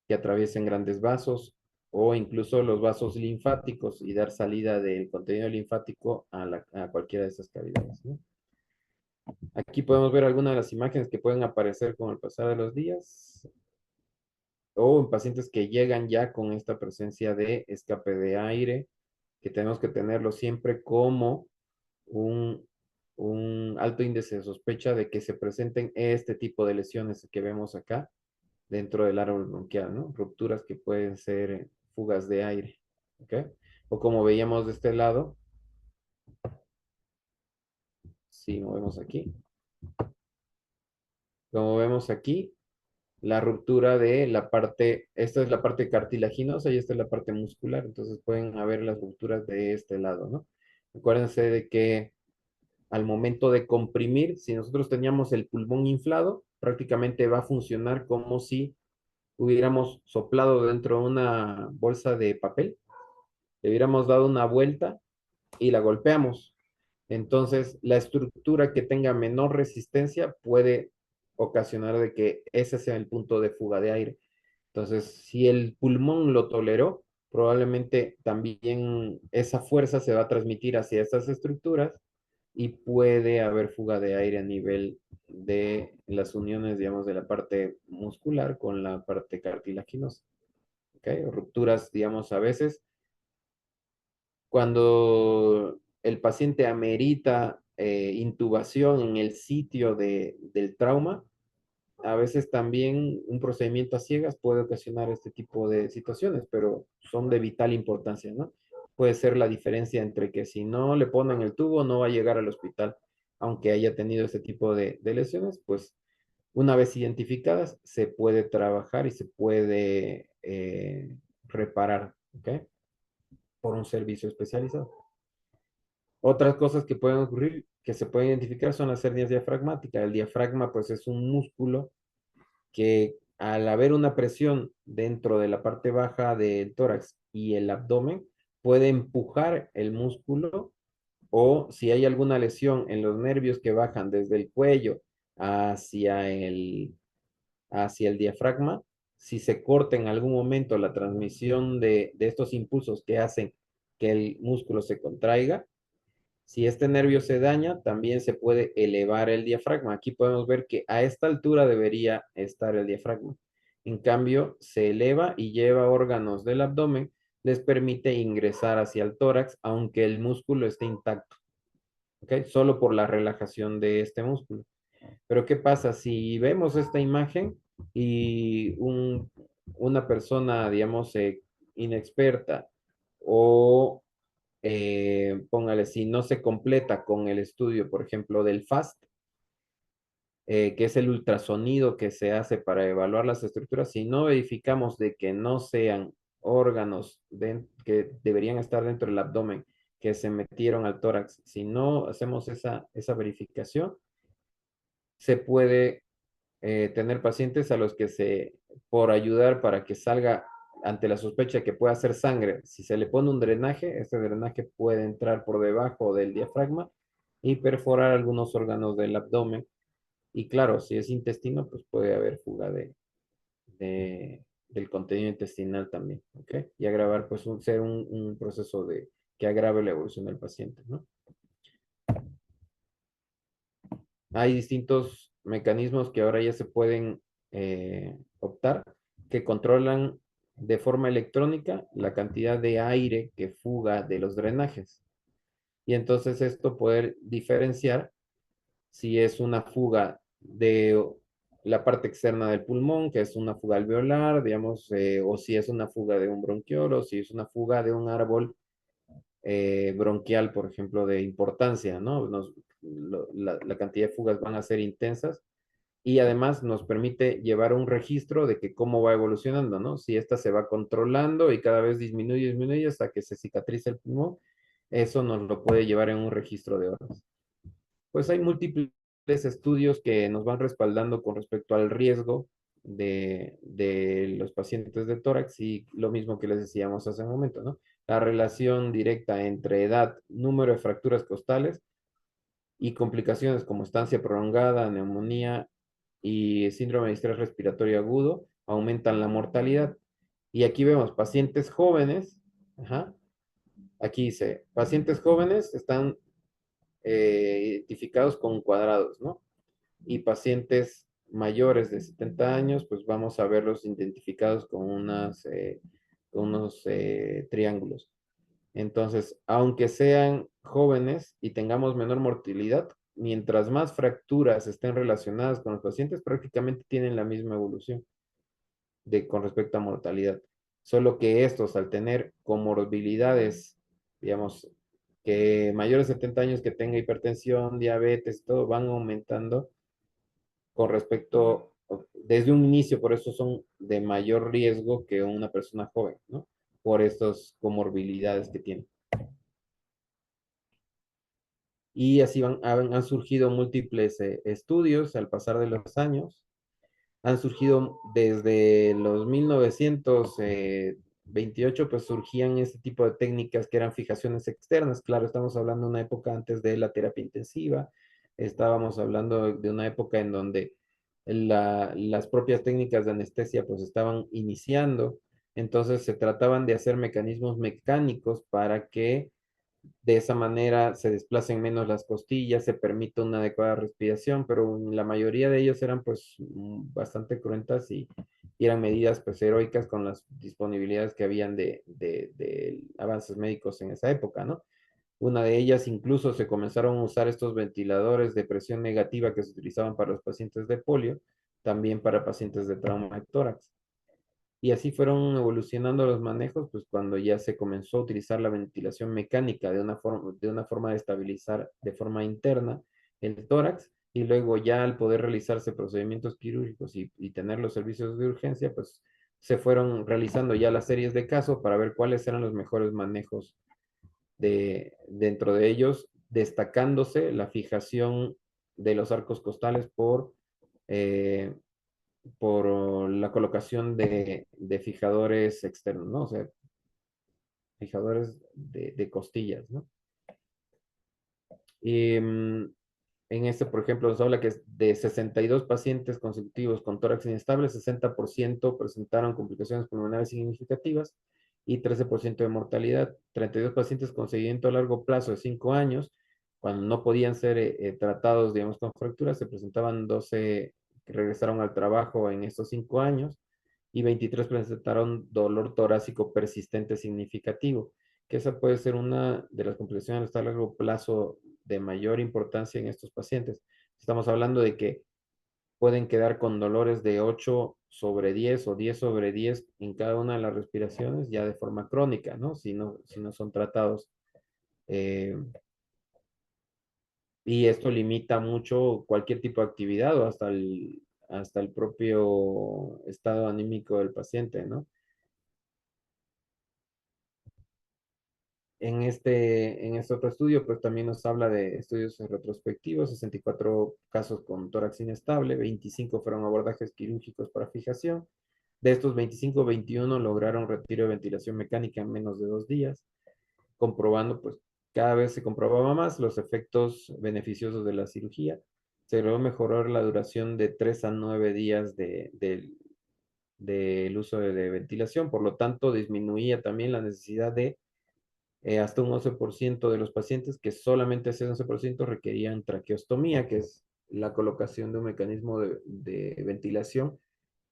que atraviesen grandes vasos o incluso los vasos linfáticos y dar salida del contenido linfático a cualquiera de esas cavidades, ¿no? Aquí podemos ver algunas de las imágenes que pueden aparecer con el pasar de los días o en pacientes que llegan ya con esta presencia de escape de aire, que tenemos que tenerlo siempre como un alto índice de sospecha de que se presenten este tipo de lesiones que vemos acá dentro del árbol bronquial, ¿no? Rupturas que pueden ser fugas de aire, ¿ok? O como veíamos de este lado, si movemos aquí, como vemos aquí, la ruptura de la parte, esta es la parte cartilaginosa y esta es la parte muscular, entonces pueden haber las rupturas de este lado, ¿no? Acuérdense de que al momento de comprimir, si nosotros teníamos el pulmón inflado, prácticamente va a funcionar como si hubiéramos soplado dentro de una bolsa de papel, le hubiéramos dado una vuelta y la golpeamos. Entonces, la estructura que tenga menor resistencia puede ocasionar de que ese sea el punto de fuga de aire. Entonces, si el pulmón lo toleró, probablemente también esa fuerza se va a transmitir hacia estas estructuras y puede haber fuga de aire a nivel de las uniones, digamos, de la parte muscular con la parte cartilaginosa. ¿Ok? O rupturas, digamos, a veces cuando el paciente amerita intubación en el sitio del trauma, a veces también un procedimiento a ciegas puede ocasionar este tipo de situaciones, pero son de vital importancia, ¿no? Puede ser la diferencia entre que si no le ponen el tubo no va a llegar al hospital, aunque haya tenido este tipo de lesiones, pues una vez identificadas se puede trabajar y se puede reparar, ¿ok? Por un servicio especializado. Otras cosas que pueden ocurrir, que se pueden identificar, son las hernias diafragmáticas. El diafragma, pues, es un músculo que al haber una presión dentro de la parte baja del tórax y el abdomen, puede empujar el músculo, o si hay alguna lesión en los nervios que bajan desde el cuello hacia hacia el diafragma, si se corta en algún momento la transmisión de estos impulsos que hacen que el músculo se contraiga, si este nervio se daña, también se puede elevar el diafragma. Aquí podemos ver que a esta altura debería estar el diafragma. En cambio, se eleva y lleva órganos del abdomen, les permite ingresar hacia el tórax, aunque el músculo esté intacto. ¿Ok? Solo por la relajación de este músculo. Pero ¿qué pasa? Si vemos esta imagen y una persona, digamos, inexperta o póngale, si no se completa con el estudio, por ejemplo, del FAST, que es el ultrasonido que se hace para evaluar las estructuras, si no verificamos de que no sean órganos que deberían estar dentro del abdomen, que se metieron al tórax, si no hacemos esa verificación, se puede tener pacientes a los que por ayudar para que salga ante la sospecha de que pueda hacer sangre, si se le pone un drenaje, este drenaje puede entrar por debajo del diafragma y perforar algunos órganos del abdomen. Y claro, si es intestino, pues puede haber fuga del contenido intestinal también, ¿ok? Y agravar, pues, ser un proceso que agrave la evolución del paciente, ¿no? Hay distintos mecanismos que ahora ya se pueden optar, que controlan de forma electrónica la cantidad de aire que fuga de los drenajes. Y entonces esto poder diferenciar si es una fuga de la parte externa del pulmón, que es una fuga alveolar, digamos, o si es una fuga de un bronquiolo, o si es una fuga de un árbol bronquial, por ejemplo, de importancia, ¿no? La cantidad de fugas van a ser intensas y además nos permite llevar un registro de que cómo va evolucionando, ¿no? Si esta se va controlando y cada vez disminuye hasta que se cicatriza el pulmón, eso nos lo puede llevar en un registro de horas. Pues hay múltiples estudios que nos van respaldando con respecto al riesgo de los pacientes de tórax y lo mismo que les decíamos hace un momento, ¿no? La relación directa entre edad, número de fracturas costales y complicaciones como estancia prolongada, neumonía y síndrome de estrés respiratorio agudo aumentan la mortalidad. Y aquí vemos pacientes jóvenes, ajá, aquí dice, pacientes jóvenes están identificados con cuadrados, ¿no? Y pacientes mayores de 70 años, pues vamos a verlos identificados con unos triángulos. Entonces, aunque sean jóvenes y tengamos menor mortalidad, mientras más fracturas estén relacionadas con los pacientes, prácticamente tienen la misma evolución con respecto a mortalidad. Solo que estos, al tener comorbilidades, digamos, que mayores de 70 años que tenga hipertensión, diabetes, todo, van aumentando con respecto, desde un inicio, por eso son de mayor riesgo que una persona joven, ¿no? Por estas comorbilidades que tienen. Y así han surgido múltiples estudios al pasar de los años. Han surgido desde los 1928, pues surgían este tipo de técnicas que eran fijaciones externas. Claro, estamos hablando de una época antes de la terapia intensiva. Estábamos hablando de una época en donde las propias técnicas de anestesia pues estaban iniciando. Entonces se trataban de hacer mecanismos mecánicos para que de esa manera se desplacen menos las costillas, se permita una adecuada respiración, pero la mayoría de ellos eran pues bastante cruentas y eran medidas pues heroicas con las disponibilidades que habían de avances médicos en esa época, ¿no? Una de ellas incluso se comenzaron a usar estos ventiladores de presión negativa que se utilizaban para los pacientes de polio, también para pacientes de trauma de tórax. Y así fueron evolucionando los manejos, pues cuando ya se comenzó a utilizar la ventilación mecánica de una forma de estabilizar de forma interna el tórax, y luego ya al poder realizarse procedimientos quirúrgicos y tener los servicios de urgencia, pues se fueron realizando ya las series de casos para ver cuáles eran los mejores manejos dentro de ellos, destacándose la fijación de los arcos costales por la colocación de fijadores externos, ¿no? O sea, fijadores de costillas, ¿no? Y en este, por ejemplo, nos habla que de 62 pacientes consecutivos con tórax inestable, 60% presentaron complicaciones pulmonares significativas y 13% de mortalidad. 32 pacientes con seguimiento a largo plazo de 5 años, cuando no podían ser tratados, digamos, con fracturas, se presentaban 12 que regresaron al trabajo en estos 5 años y 23 presentaron dolor torácico persistente significativo, que esa puede ser una de las complicaciones a largo plazo de mayor importancia en estos pacientes. Estamos hablando de que pueden quedar con dolores de 8/10 o 10/10 en cada una de las respiraciones, ya de forma crónica, ¿no? Si no son tratados. Y esto limita mucho cualquier tipo de actividad o hasta el propio estado anímico del paciente, ¿no? En este otro estudio, pues también nos habla de estudios retrospectivos, 64 casos con tórax inestable, 25 fueron abordajes quirúrgicos para fijación. De estos 25, 21 lograron retiro de ventilación mecánica en menos de 2 días, comprobando, pues cada vez se comprobaba más los efectos beneficiosos de la cirugía. Se logró mejorar la duración de 3 a 9 días del uso de ventilación, por lo tanto disminuía también la necesidad de hasta un 11% de los pacientes, que solamente ese 11% requerían traqueostomía, que es la colocación de un mecanismo de ventilación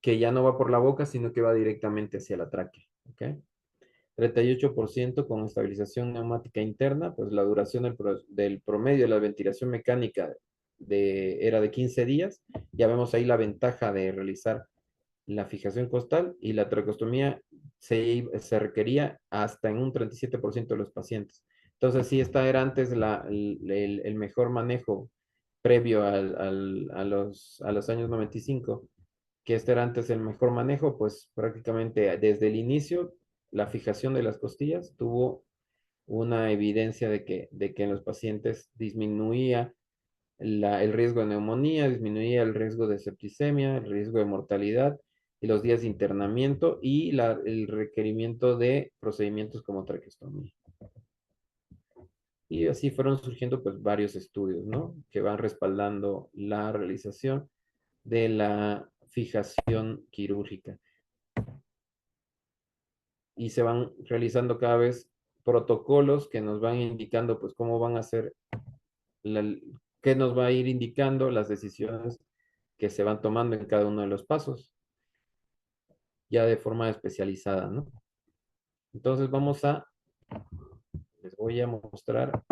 que ya no va por la boca, sino que va directamente hacia la tráquea. ¿Okay? 38% con estabilización neumática interna, pues la duración del promedio de la ventilación mecánica era de 15 días. Ya vemos ahí la ventaja de realizar la fijación costal, y la traqueostomía se requería hasta en un 37% de los pacientes. Entonces, sí, esta era antes el mejor manejo previo a los años 95, que este era antes el mejor manejo, pues prácticamente desde el inicio, la fijación de las costillas tuvo una evidencia de que en los pacientes disminuía el riesgo de neumonía, disminuía el riesgo de septicemia, el riesgo de mortalidad y los días de internamiento y el requerimiento de procedimientos como traqueostomía. Y así fueron surgiendo pues varios estudios, ¿no? Que van respaldando la realización de la fijación quirúrgica. Y se van realizando cada vez protocolos que nos van indicando pues cómo van a ser, qué nos va a ir indicando las decisiones que se van tomando en cada uno de los pasos, ya de forma especializada, ¿no? Entonces les voy a mostrar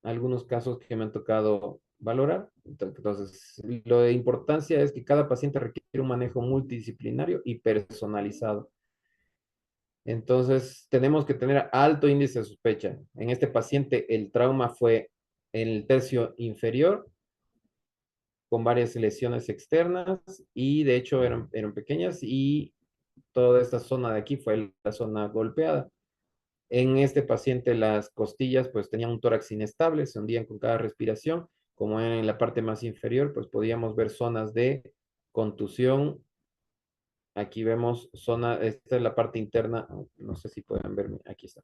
algunos casos que me han tocado valorar. Entonces, lo de importancia es que cada paciente requiere un manejo multidisciplinario y personalizado. Entonces, tenemos que tener alto índice de sospecha. En este paciente, el trauma fue en el tercio inferior, con varias lesiones externas, y de hecho eran pequeñas, y toda esta zona de aquí fue la zona golpeada. En este paciente las costillas pues tenían un tórax inestable, se hundían con cada respiración. Como en la parte más inferior, pues podíamos ver zonas de contusión. Aquí vemos esta es la parte interna, no sé si pueden verme, aquí está.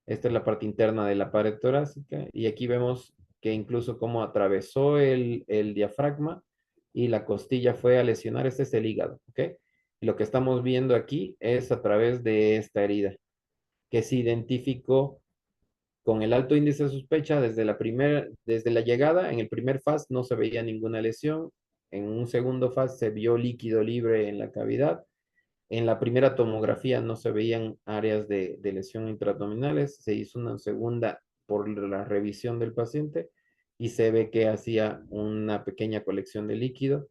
Esta es la parte interna de la pared torácica, y aquí vemos que incluso cómo atravesó el diafragma y la costilla fue a lesionar. Este es el hígado, ¿ok? Y lo que estamos viendo aquí es a través de esta herida, que se identificó con el alto índice de sospecha desde la llegada. En el primer faz no se veía ninguna lesión. En un segundo faz se vio líquido libre en la cavidad. En la primera tomografía no se veían áreas de lesión intraabdominales. Se hizo una segunda por la revisión del paciente y se ve que hacía una pequeña colección de líquido.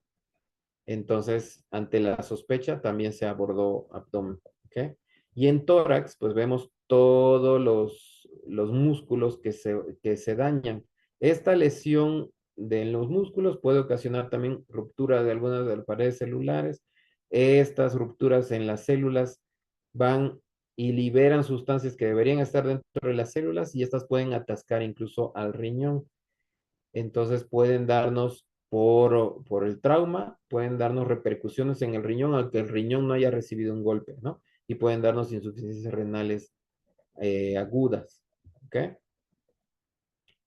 Entonces, ante la sospecha, también se abordó abdomen. ¿Okay? Y en tórax, pues vemos todos los músculos que se dañan. Esta lesión de los músculos puede ocasionar también ruptura de algunas de las paredes celulares. Estas rupturas en las células van y liberan sustancias que deberían estar dentro de las células y estas pueden atascar incluso al riñón. Entonces pueden darnos por el trauma, pueden darnos repercusiones en el riñón, aunque el riñón no haya recibido un golpe, ¿no? Y pueden darnos insuficiencias renales agudas, ¿ok?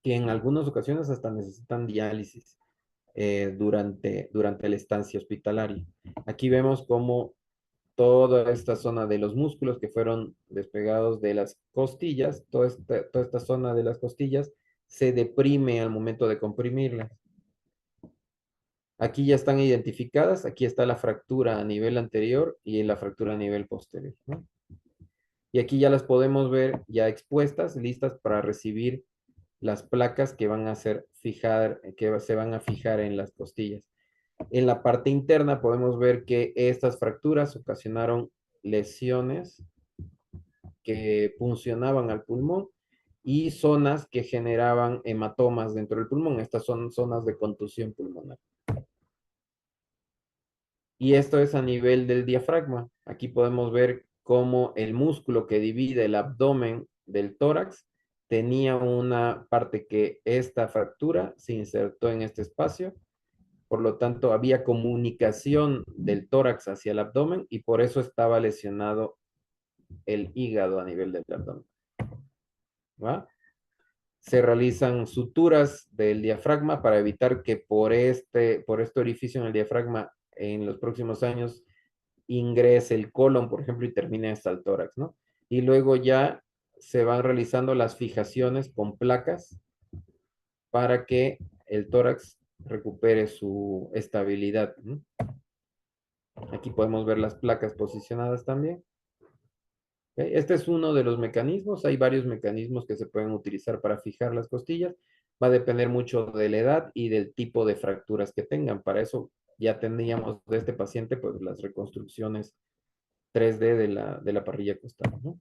Que en algunas ocasiones hasta necesitan diálisis durante la estancia hospitalaria. Aquí vemos cómo toda esta zona de los músculos que fueron despegados de las costillas, toda esta zona de las costillas se deprime al momento de comprimirlas. Aquí ya están identificadas, aquí está la fractura a nivel anterior y la fractura a nivel posterior, ¿no? Y aquí ya las podemos ver ya expuestas, listas para recibir las placas que van a que se van a fijar en las costillas. En la parte interna podemos ver que estas fracturas ocasionaron lesiones que puncionaban al pulmón y zonas que generaban hematomas dentro del pulmón. Estas son zonas de contusión pulmonar. Y esto es a nivel del diafragma. Aquí podemos ver cómo el músculo que divide el abdomen del tórax tenía una parte que esta fractura se insertó en este espacio. Por lo tanto, había comunicación del tórax hacia el abdomen y por eso estaba lesionado el hígado a nivel del abdomen. ¿Va? Se realizan suturas del diafragma para evitar que por este orificio en el diafragma en los próximos años ingrese el colon, por ejemplo, y termine hasta el tórax, ¿no? Y luego ya se van realizando las fijaciones con placas para que el tórax recupere su estabilidad, ¿no? Aquí podemos ver las placas posicionadas también. ¿Okay? Este es uno de los mecanismos. Hay varios mecanismos que se pueden utilizar para fijar las costillas. Va a depender mucho de la edad y del tipo de fracturas que tengan. Para eso ya teníamos de este paciente pues las reconstrucciones 3D de la parrilla costal, ¿no?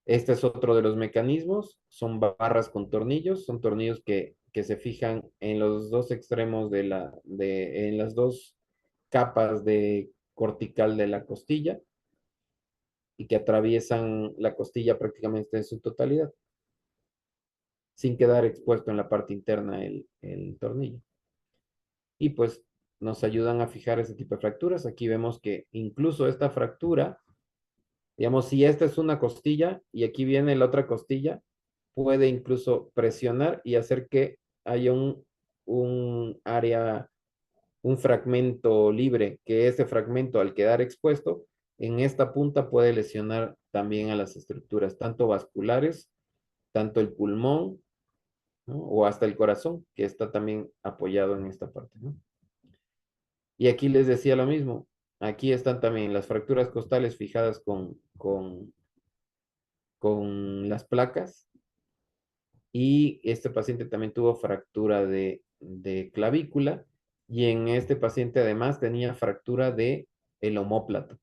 Este es otro de los mecanismos. Son barras con tornillos. Son tornillos que se fijan en los dos extremos en las dos capas de cortical de la costilla y que atraviesan la costilla prácticamente en su totalidad, sin quedar expuesto en la parte interna el tornillo. Y pues nos ayudan a fijar ese tipo de fracturas. Aquí vemos que incluso esta fractura, digamos, si esta es una costilla y aquí viene la otra costilla, puede incluso presionar y hacer que haya un área, un fragmento libre, que ese fragmento al quedar expuesto, en esta punta puede lesionar también a las estructuras, tanto vasculares, tanto el pulmón, ¿no? O hasta el corazón, que está también apoyado en esta parte, ¿no? Y aquí les decía lo mismo. Aquí están también las fracturas costales fijadas con las placas. Y este paciente también tuvo fractura de clavícula. Y en este paciente además tenía fractura de el omóplato.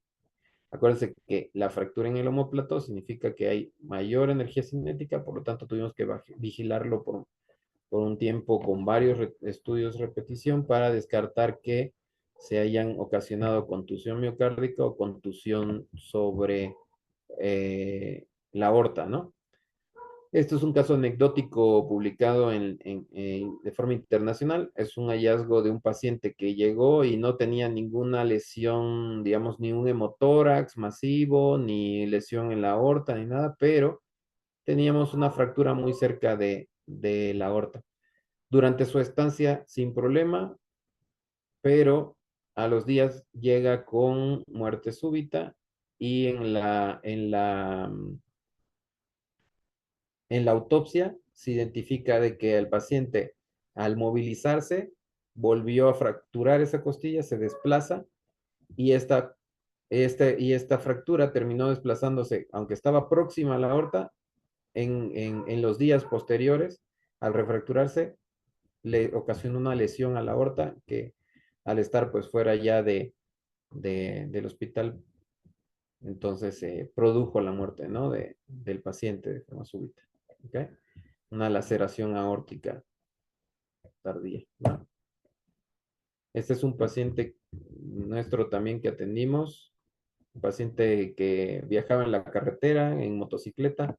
Acuérdense que la fractura en el omóplato significa que hay mayor energía cinética, por lo tanto tuvimos que vigilarlo por un tiempo con varios estudios de repetición para descartar que se hayan ocasionado contusión miocárdica o contusión sobre la aorta, ¿no? Esto es un caso anecdótico publicado de forma internacional. Es un hallazgo de un paciente que llegó y no tenía ninguna lesión, digamos, ni un hemotórax masivo, ni lesión en la aorta, ni nada, pero teníamos una fractura muy cerca de la aorta. Durante su estancia sin problema, pero a los días llega con muerte súbita y en la autopsia se identifica de que el paciente al movilizarse volvió a fracturar esa costilla, se desplaza y esta fractura terminó desplazándose, aunque estaba próxima a la aorta, en los días posteriores, al refracturarse, le ocasionó una lesión a la aorta que al estar pues fuera ya del hospital, entonces se produjo la muerte, ¿no? Del paciente de forma súbita. ¿Okay? Una laceración aórtica tardía, ¿no? Este es un paciente nuestro también que atendimos, un paciente que viajaba en la carretera, en motocicleta.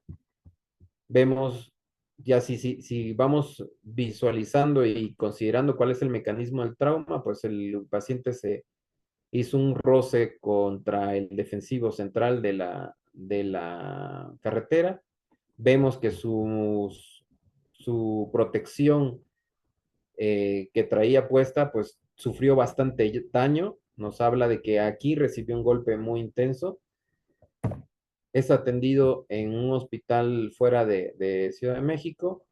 Vemos, ya si vamos visualizando y considerando cuál es el mecanismo del trauma, pues el paciente se hizo un roce contra el defensivo central de la carretera. Vemos que su protección que traía puesta, pues sufrió bastante daño. Nos habla de que aquí recibió un golpe muy intenso. Es atendido en un hospital fuera de Ciudad de México,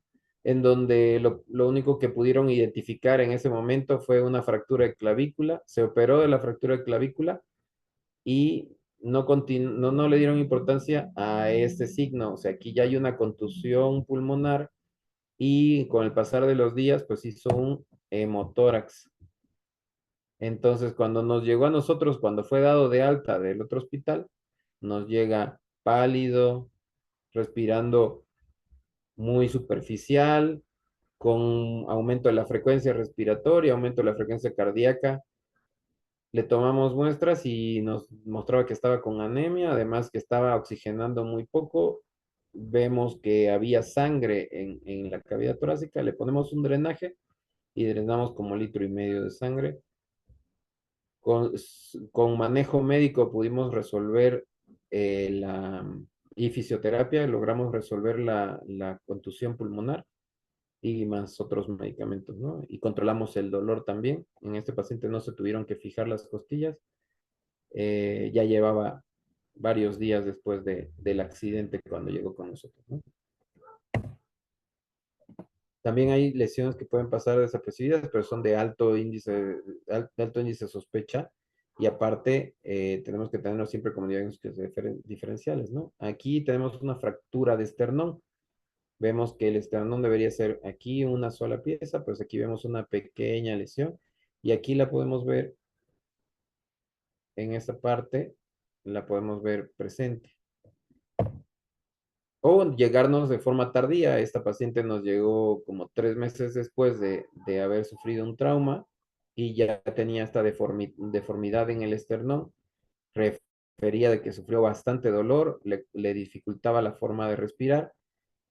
en donde lo único que pudieron identificar en ese momento fue una fractura de clavícula. Se operó de la fractura de clavícula y no le dieron importancia a este signo. O sea, aquí ya hay una contusión pulmonar y con el pasar de los días, pues hizo un hemotórax. Entonces, cuando nos llegó a nosotros, cuando fue dado de alta del otro hospital, nos llega pálido, respirando muy superficial, con aumento de la frecuencia respiratoria, aumento de la frecuencia cardíaca. Le tomamos muestras y nos mostraba que estaba con anemia, además que estaba oxigenando muy poco. Vemos que había sangre en la cavidad torácica, le ponemos un drenaje y drenamos como 1,5 litros de sangre. Con manejo médico pudimos resolver y fisioterapia, logramos resolver la contusión pulmonar y más otros medicamentos, ¿no? Y controlamos el dolor también. En este paciente no se tuvieron que fijar las costillas. Ya llevaba varios días después del accidente cuando llegó con nosotros, ¿no? También hay lesiones que pueden pasar desapercibidas, pero son de alto índice de sospecha. Y aparte, tenemos que tenerlo siempre como diagnósticos diferenciales, ¿no? Aquí tenemos una fractura de esternón. Vemos que el esternón debería ser aquí una sola pieza, pues aquí vemos una pequeña lesión. Y aquí la podemos ver, en esta parte, la podemos ver presente. O llegarnos de forma tardía. Esta paciente nos llegó como 3 meses después de haber sufrido un trauma y ya tenía esta deformidad en el esternón. Refería de que sufrió bastante dolor, le dificultaba la forma de respirar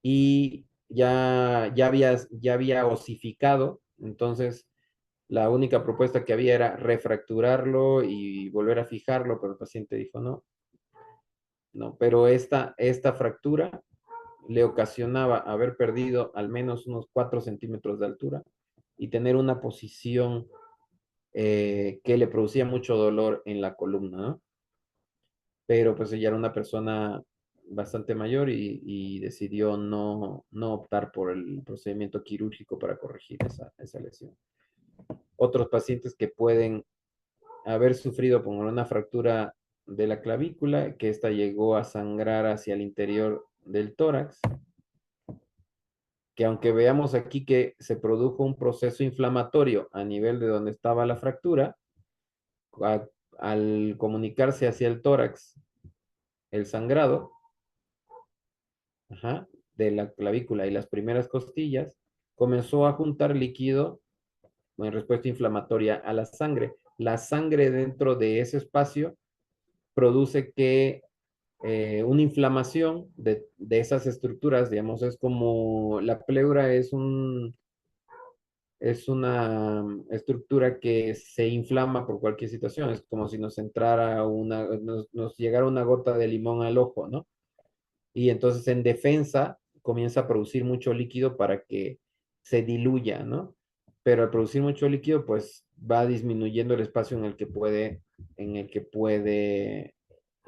y ya había osificado. Entonces, la única propuesta que había era refracturarlo y volver a fijarlo, pero el paciente dijo no, pero esta fractura le ocasionaba haber perdido al menos unos 4 centímetros de altura y tener una posición que le producía mucho dolor en la columna, ¿no? Pero pues ella era una persona bastante mayor y decidió no optar por el procedimiento quirúrgico para corregir esa lesión. Otros pacientes que pueden haber sufrido por una fractura de la clavícula, que esta llegó a sangrar hacia el interior del tórax, que aunque veamos aquí que se produjo un proceso inflamatorio a nivel de donde estaba la fractura, al comunicarse hacia el tórax, el sangrado de la clavícula y las primeras costillas, comenzó a juntar líquido en respuesta inflamatoria a la sangre. La sangre dentro de ese espacio produce que una inflamación de esas estructuras, digamos, es como la pleura es una estructura que se inflama por cualquier situación. Es como si nos entrara nos llegara una gota de limón al ojo, ¿no? Y entonces en defensa comienza a producir mucho líquido para que se diluya, ¿no? pero al producir mucho líquido, pues va disminuyendo el espacio en el que puede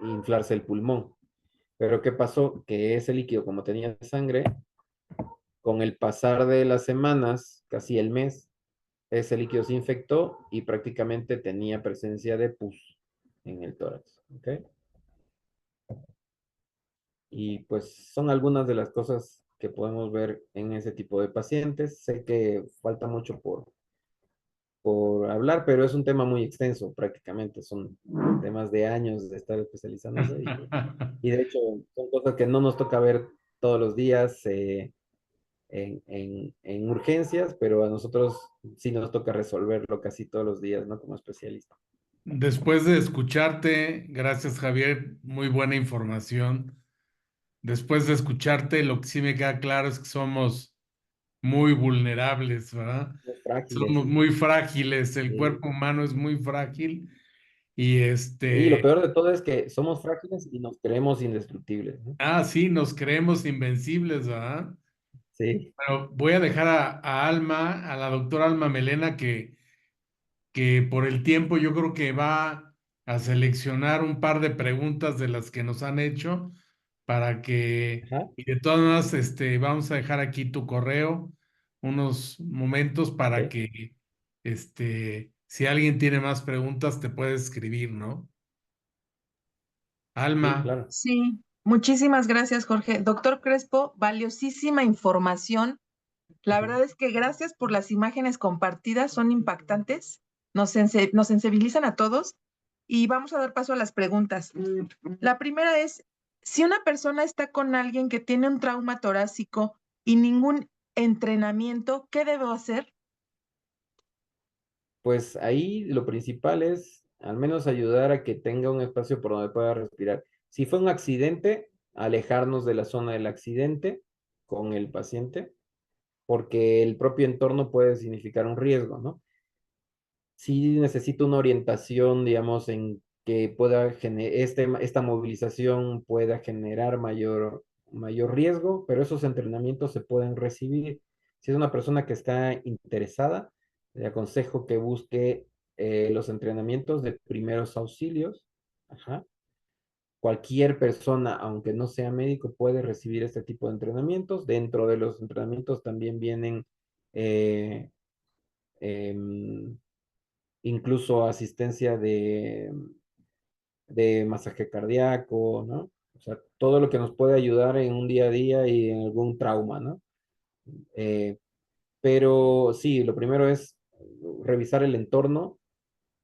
inflarse el pulmón. Pero ¿qué pasó? Que ese líquido, como tenía sangre, con el pasar de las semanas, casi el mes, ese líquido se infectó y prácticamente tenía presencia de pus en el tórax. ¿Ok? Y pues son algunas de las cosas que podemos ver en ese tipo de pacientes. Sé que falta mucho por hablar, pero es un tema muy extenso prácticamente. Son temas de años de estar especializándose y de hecho son cosas que no nos toca ver todos los días en urgencias, pero a nosotros sí nos toca resolverlo casi todos los días, ¿no? Como especialista. Después de escucharte, gracias Javier, muy buena información. Después de escucharte, lo que sí me queda claro es que somos muy vulnerables, ¿verdad? Muy frágiles. Somos muy frágiles, el Sí. cuerpo humano es muy frágil y Y lo peor de todo es que somos frágiles y nos creemos indestructibles, ¿no? sí, nos creemos invencibles, ¿verdad? Sí, Pero voy a dejar a Alma, a la doctora Alma Melena, que por el tiempo yo creo que va a seleccionar un par de preguntas de las que nos han hecho para que, ajá, y de todas maneras, vamos a dejar aquí tu correo unos momentos para ok, que, si alguien tiene más preguntas, te puede escribir, ¿no? sí, Alma, claro. Sí, muchísimas gracias, Jorge. Doctor Crespo, valiosísima información. La verdad es que gracias por las imágenes compartidas, son impactantes, nos sensibilizan a todos y vamos a dar paso a las preguntas. La primera es, si una persona está con alguien que tiene un trauma torácico y ningún entrenamiento, ¿qué debo hacer? Pues ahí lo principal es al menos ayudar a que tenga un espacio por donde pueda respirar. Si fue un accidente, alejarnos de la zona del accidente con el paciente, porque el propio entorno puede significar un riesgo, ¿no? Sí necesito una orientación, digamos, en que pueda esta movilización pueda generar mayor riesgo, pero esos entrenamientos se pueden recibir. Si es una persona que está interesada, le aconsejo que busque los entrenamientos de primeros auxilios. Ajá. Cualquier persona, aunque no sea médico, puede recibir este tipo de entrenamientos. Dentro de los entrenamientos también vienen eh, em, incluso asistencia de masaje cardíaco, ¿no? O sea, todo lo que nos puede ayudar en un día a día y en algún trauma, ¿no? Eh, pero sí, lo primero es revisar el entorno,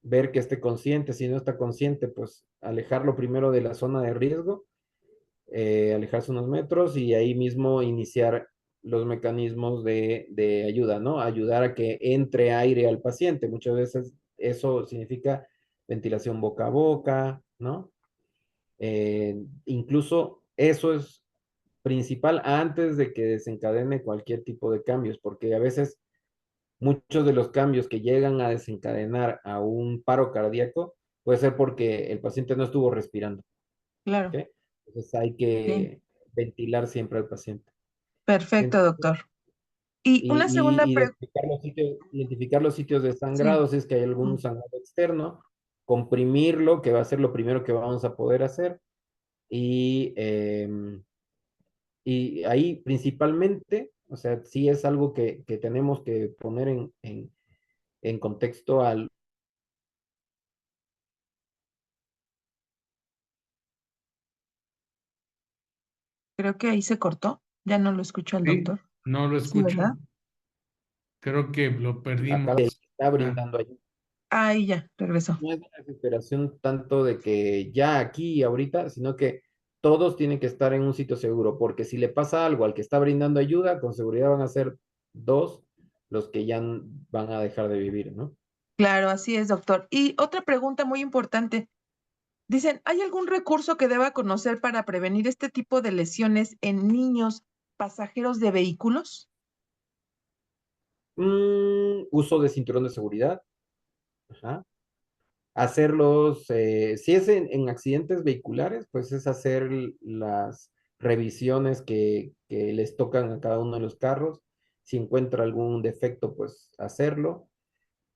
ver que esté consciente, si no está consciente, pues alejarlo primero de la zona de riesgo, alejarse unos metros y ahí mismo iniciar los mecanismos de ayuda, ¿no? Ayudar a que entre aire al paciente. Muchas veces eso significa ventilación boca a boca, ¿no? Incluso eso es principal antes de que desencadene cualquier tipo de cambios, porque a veces muchos de los cambios que llegan a desencadenar a un paro cardíaco puede ser porque el paciente no estuvo respirando, ¿ok? Claro, Entonces hay sí, que ventilar siempre al paciente. perfecto, Entonces, doctor. Y una segunda pregunta, identificar los sitios de sí. sangrado, si es que hay algún sangrado externo, comprimirlo, que va a ser lo primero que vamos a poder hacer, y, y ahí principalmente, o sea, sí es algo que tenemos que poner en contexto al... Creo que ahí se cortó, ya no lo escucho al sí, doctor. no lo Sí, escucho. ¿verdad? Creo que lo acá que perdimos. está Ah, brindando ayuda. Ahí ya, regresó. No es una desesperación tanto de que ya aquí y ahorita, sino que todos tienen que estar en un sitio seguro, porque si le pasa algo al que está brindando ayuda, con seguridad van a ser dos los que ya van a dejar de vivir, ¿no? Claro, así es, doctor. Y otra pregunta muy importante. Dicen, ¿hay algún recurso que deba conocer para prevenir este tipo de lesiones en niños pasajeros de vehículos? Uso de cinturón de seguridad, ajá. Hacerlos, si es en accidentes vehiculares, pues es hacer las revisiones que les tocan a cada uno de los carros. Si encuentra algún defecto, pues hacerlo.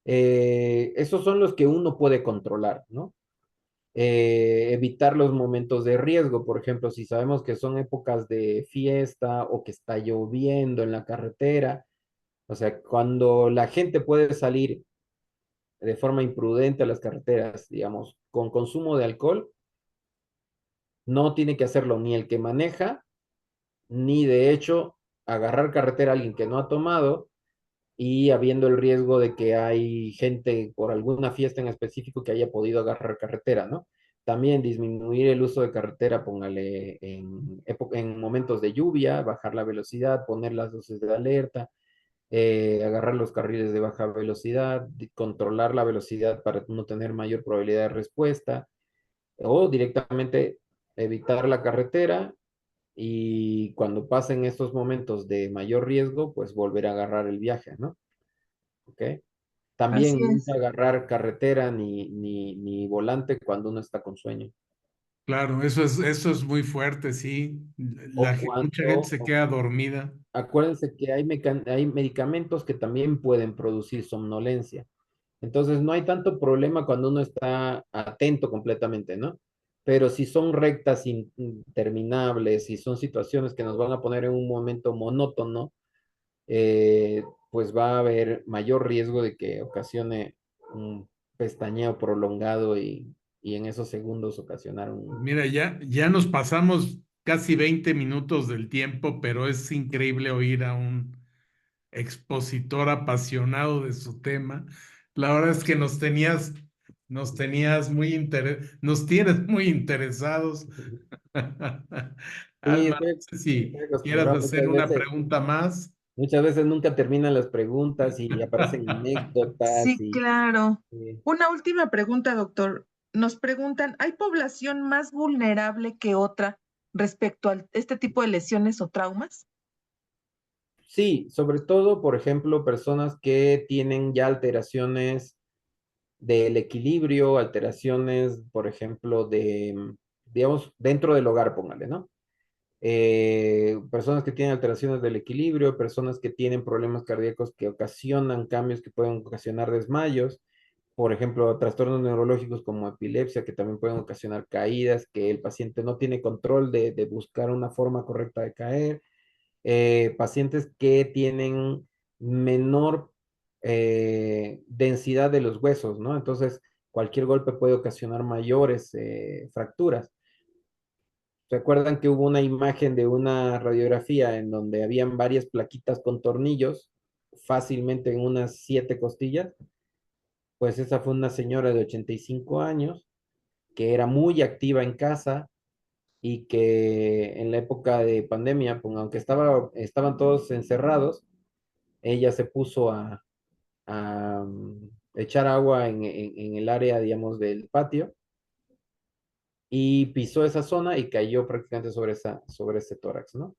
Esos son los que uno puede controlar, ¿no? Evitar los momentos de riesgo, por ejemplo, si sabemos que son épocas de fiesta o que está lloviendo en la carretera, o sea, cuando la gente puede salir de forma imprudente a las carreteras, digamos, con consumo de alcohol, no tiene que hacerlo ni el que maneja, ni de hecho agarrar carretera a alguien que no ha tomado y habiendo el riesgo de que hay gente por alguna fiesta en específico que haya podido agarrar carretera, ¿no? También disminuir el uso de carretera, póngale en momentos de lluvia, bajar la velocidad, poner las luces de alerta, agarrar los carriles de baja velocidad, controlar la velocidad para no tener mayor probabilidad de respuesta, o directamente evitar la carretera y cuando pasen estos momentos de mayor riesgo, pues volver a agarrar el viaje, ¿no? ¿Ok? Así También es. nunca agarrar carretera ni volante cuando uno está con sueño. Claro, eso es muy fuerte, sí. O Mucha gente cuando, se queda dormida. acuérdense que hay medicamentos que también pueden producir somnolencia. Entonces no hay tanto problema cuando uno está atento completamente, ¿no? Pero si son rectas interminables, si son situaciones que nos van a poner en un momento monótono, pues va a haber mayor riesgo de que ocasione un pestañeo prolongado y en esos segundos ocasionar Pues un... mira, ya nos pasamos casi 20 minutos del tiempo, pero es increíble oír a un expositor apasionado de su tema. La verdad es que nos tenías nos tienes muy interesados. Sí, Alma, no sé si estoy quieras acostumbrado hacer una pregunta más. muchas veces nunca terminan las preguntas y aparecen anécdotas Sí, claro. y Una última pregunta, doctor. Nos preguntan, ¿hay población más vulnerable que otra respecto a este tipo de lesiones o traumas? sí, sobre todo, por ejemplo, personas que tienen ya alteraciones del equilibrio, alteraciones, por ejemplo, digamos, dentro del hogar, póngale, ¿no? Personas que tienen alteraciones del equilibrio, personas que tienen problemas cardíacos que ocasionan cambios que pueden ocasionar desmayos, por ejemplo, trastornos neurológicos como epilepsia que también pueden ocasionar caídas, que el paciente no tiene control de buscar una forma correcta de caer, pacientes que tienen menor densidad de los huesos, ¿no? Entonces, cualquier golpe puede ocasionar mayores fracturas. ¿Recuerdan que hubo una imagen de una radiografía en donde habían varias plaquitas con tornillos fácilmente en unas 7 costillas? Pues esa fue una señora de 85 años que era muy activa en casa y que en la época de pandemia, pues, aunque estaban todos encerrados, ella se puso a echar agua en el área, digamos, del patio y pisó esa zona y cayó prácticamente sobre ese tórax, ¿no?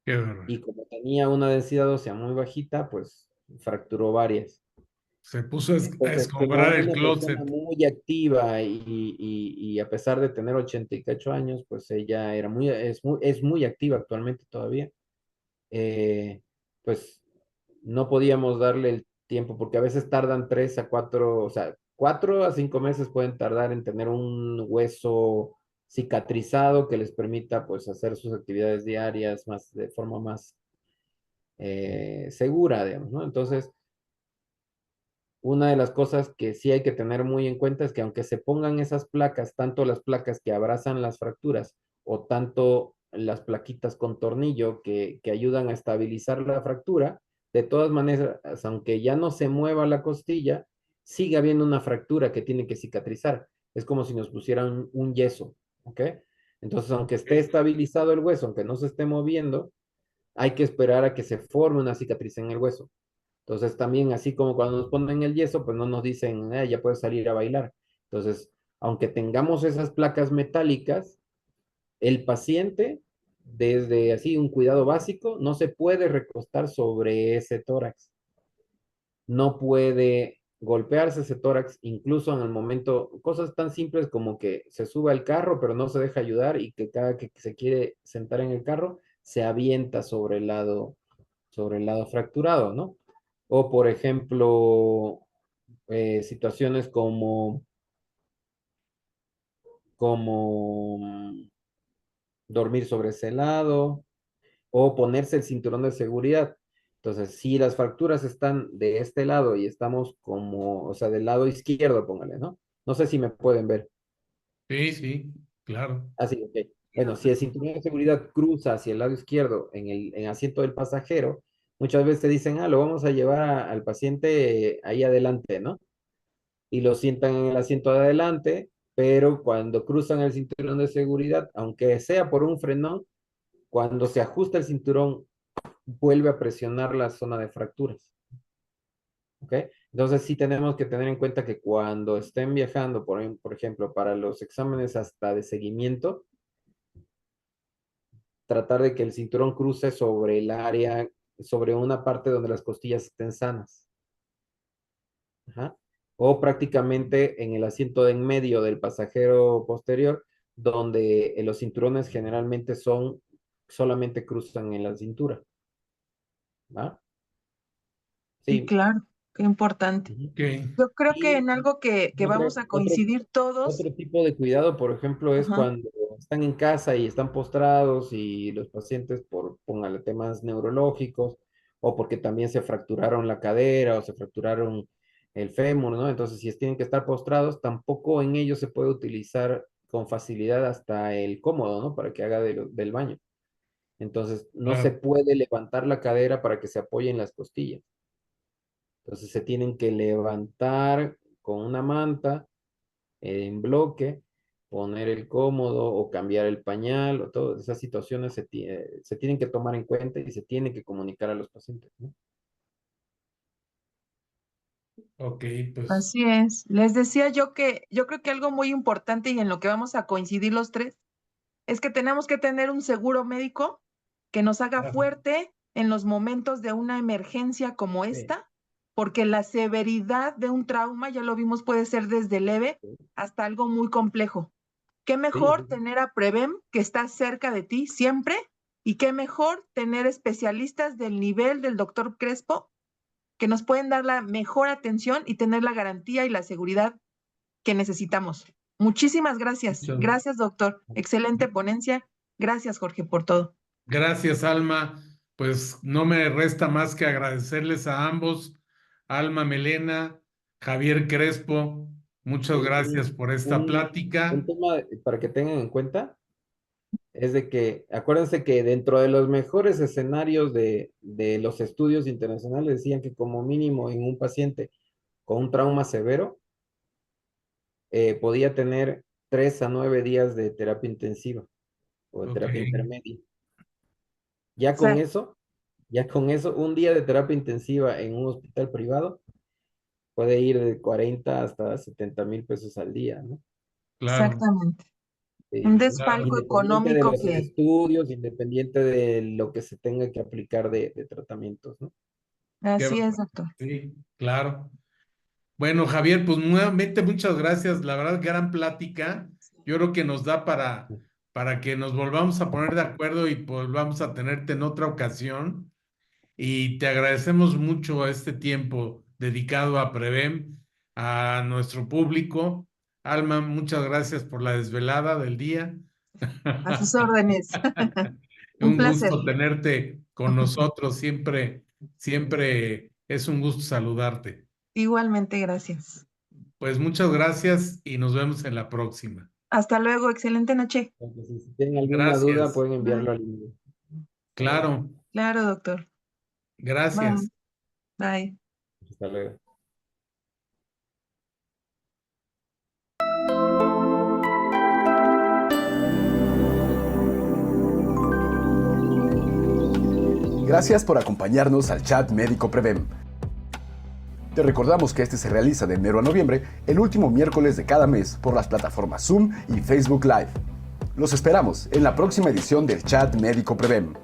Qué bárbaro. Y como tenía una densidad ósea muy bajita, pues fracturó varias. Se puso a Entonces, como escombrar el una persona closet. muy activa y a pesar de tener 88 años, pues ella es muy activa actualmente todavía. eh, pues no podíamos darle el tiempo, porque a veces tardan 3 a 4, o sea, 4 a 5 meses pueden tardar en tener un hueso cicatrizado que les permita pues hacer sus actividades diarias más de forma más segura, digamos, ¿no? Entonces, una de las cosas que sí hay que tener muy en cuenta es que aunque se pongan esas placas, tanto las placas que abrazan las fracturas o tanto las plaquitas con tornillo que ayudan a estabilizar la fractura, de todas maneras, aunque ya no se mueva la costilla, sigue habiendo una fractura que tiene que cicatrizar. Es como si nos pusieran un yeso, ¿ok? Entonces, aunque esté estabilizado el hueso, aunque no se esté moviendo, hay que esperar a que se forme una cicatriz en el hueso. Entonces también así como cuando nos ponen el yeso, pues no nos dicen, ya puedes salir a bailar. Entonces, aunque tengamos esas placas metálicas, el paciente, desde así un cuidado básico, no se puede recostar sobre ese tórax. No puede golpearse ese tórax, incluso en el momento, cosas tan simples como que se suba al carro, pero no se deja ayudar y que cada que se quiere sentar en el carro, se avienta sobre el lado fracturado, ¿no? O, por ejemplo, situaciones como dormir sobre ese lado o ponerse el cinturón de seguridad. Entonces, si las fracturas están de este lado y estamos como, o sea, del lado izquierdo, póngale, ¿no? No sé si me pueden ver. Sí, sí, claro. Así, ok. Bueno, si el cinturón de seguridad cruza hacia el lado izquierdo en el asiento del pasajero, muchas veces te dicen, lo vamos a llevar al paciente ahí adelante, ¿no? Y lo sientan en el asiento de adelante, pero cuando cruzan el cinturón de seguridad, aunque sea por un frenón, cuando se ajusta el cinturón, vuelve a presionar la zona de fracturas. ¿Ok? Entonces sí tenemos que tener en cuenta que cuando estén viajando, por ejemplo, para los exámenes hasta de seguimiento, tratar de que el cinturón cruce sobre el área, sobre una parte donde las costillas estén sanas. Ajá. O prácticamente en el asiento de en medio del pasajero posterior, donde los cinturones generalmente solamente cruzan en la cintura. ¿Va? Sí, Sí. claro, qué importante. Ujú. Ok, Yo creo que Y en algo que vamos a coincidir todos, otro tipo de cuidado, por ejemplo, es ajá, cuando están en casa y están postrados y los pacientes póngale temas neurológicos o porque también se fracturaron la cadera o se fracturaron el fémur, ¿no? Entonces, si tienen que estar postrados, tampoco en ellos se puede utilizar con facilidad hasta el cómodo, ¿no? Para que haga del baño. Entonces, no se claro. puede levantar la cadera para que se apoye en las costillas. Entonces, se tienen que levantar con una manta en bloque, poner el cómodo o cambiar el pañal, o todas esas situaciones se tienen que tomar en cuenta y se tienen que comunicar a los pacientes, ¿no? Ok, pues, así es. Les decía yo que yo creo que algo muy importante y en lo que vamos a coincidir los tres es que tenemos que tener un seguro médico que nos haga claro, fuerte en los momentos de una emergencia como Sí, esta, porque la severidad de un trauma, ya lo vimos, puede ser desde leve sí, hasta algo muy complejo. Qué sí, mejor sí, sí. tener a Prevem, que está cerca de ti siempre, y qué mejor tener especialistas del nivel del doctor Crespo que nos pueden dar la mejor atención y tener la garantía y la seguridad que necesitamos. Muchísimas gracias. muchas Gracias, doctor. Excelente ponencia. Gracias, Jorge, por todo. gracias, Alma. Pues no me resta más que agradecerles a ambos, Alma Melena, Javier Crespo. Muchas Sí, gracias por esta un plática. tema para que tengan en cuenta es de que, acuérdense que dentro de los mejores escenarios de los estudios internacionales decían que como mínimo en un paciente con un trauma severo podía tener 3 a 9 días de terapia intensiva o de Ok, terapia intermedia. Ya con Exact- eso, ya con eso, un día de terapia intensiva en un hospital privado puede ir de 40 hasta 70,000 pesos al día, ¿no? claro, Exactamente. Un Eh, desfalco claro. Independiente de económico los que, estudios, independiente de lo que se tenga que aplicar de tratamientos, ¿no? Qué así va- es, doctor. Sí, claro. Bueno, Javier, pues nuevamente muchas gracias. La verdad, gran plática. Yo creo que nos da para que nos volvamos a poner de acuerdo y volvamos a tenerte en otra ocasión. Y te agradecemos mucho este tiempo dedicado a Prevem, a nuestro público. Alma, muchas gracias por la desvelada del día. A sus órdenes. Un Un placer. gusto tenerte con nosotros. Siempre, siempre es un gusto saludarte. Igualmente, gracias. Pues muchas gracias y nos vemos en la próxima. Hasta luego. Excelente noche. Entonces, si tienen alguna duda, Gracias. pueden Bye. enviarlo al email. Hasta luego. Claro, Claro, doctor. Bye. gracias. Bye. Hasta luego. Gracias por acompañarnos al chat médico Prevem. Te recordamos que este se realiza de enero a noviembre, el último miércoles de cada mes, por las plataformas Zoom y Facebook Live. Los esperamos en la próxima edición del chat médico Prevem.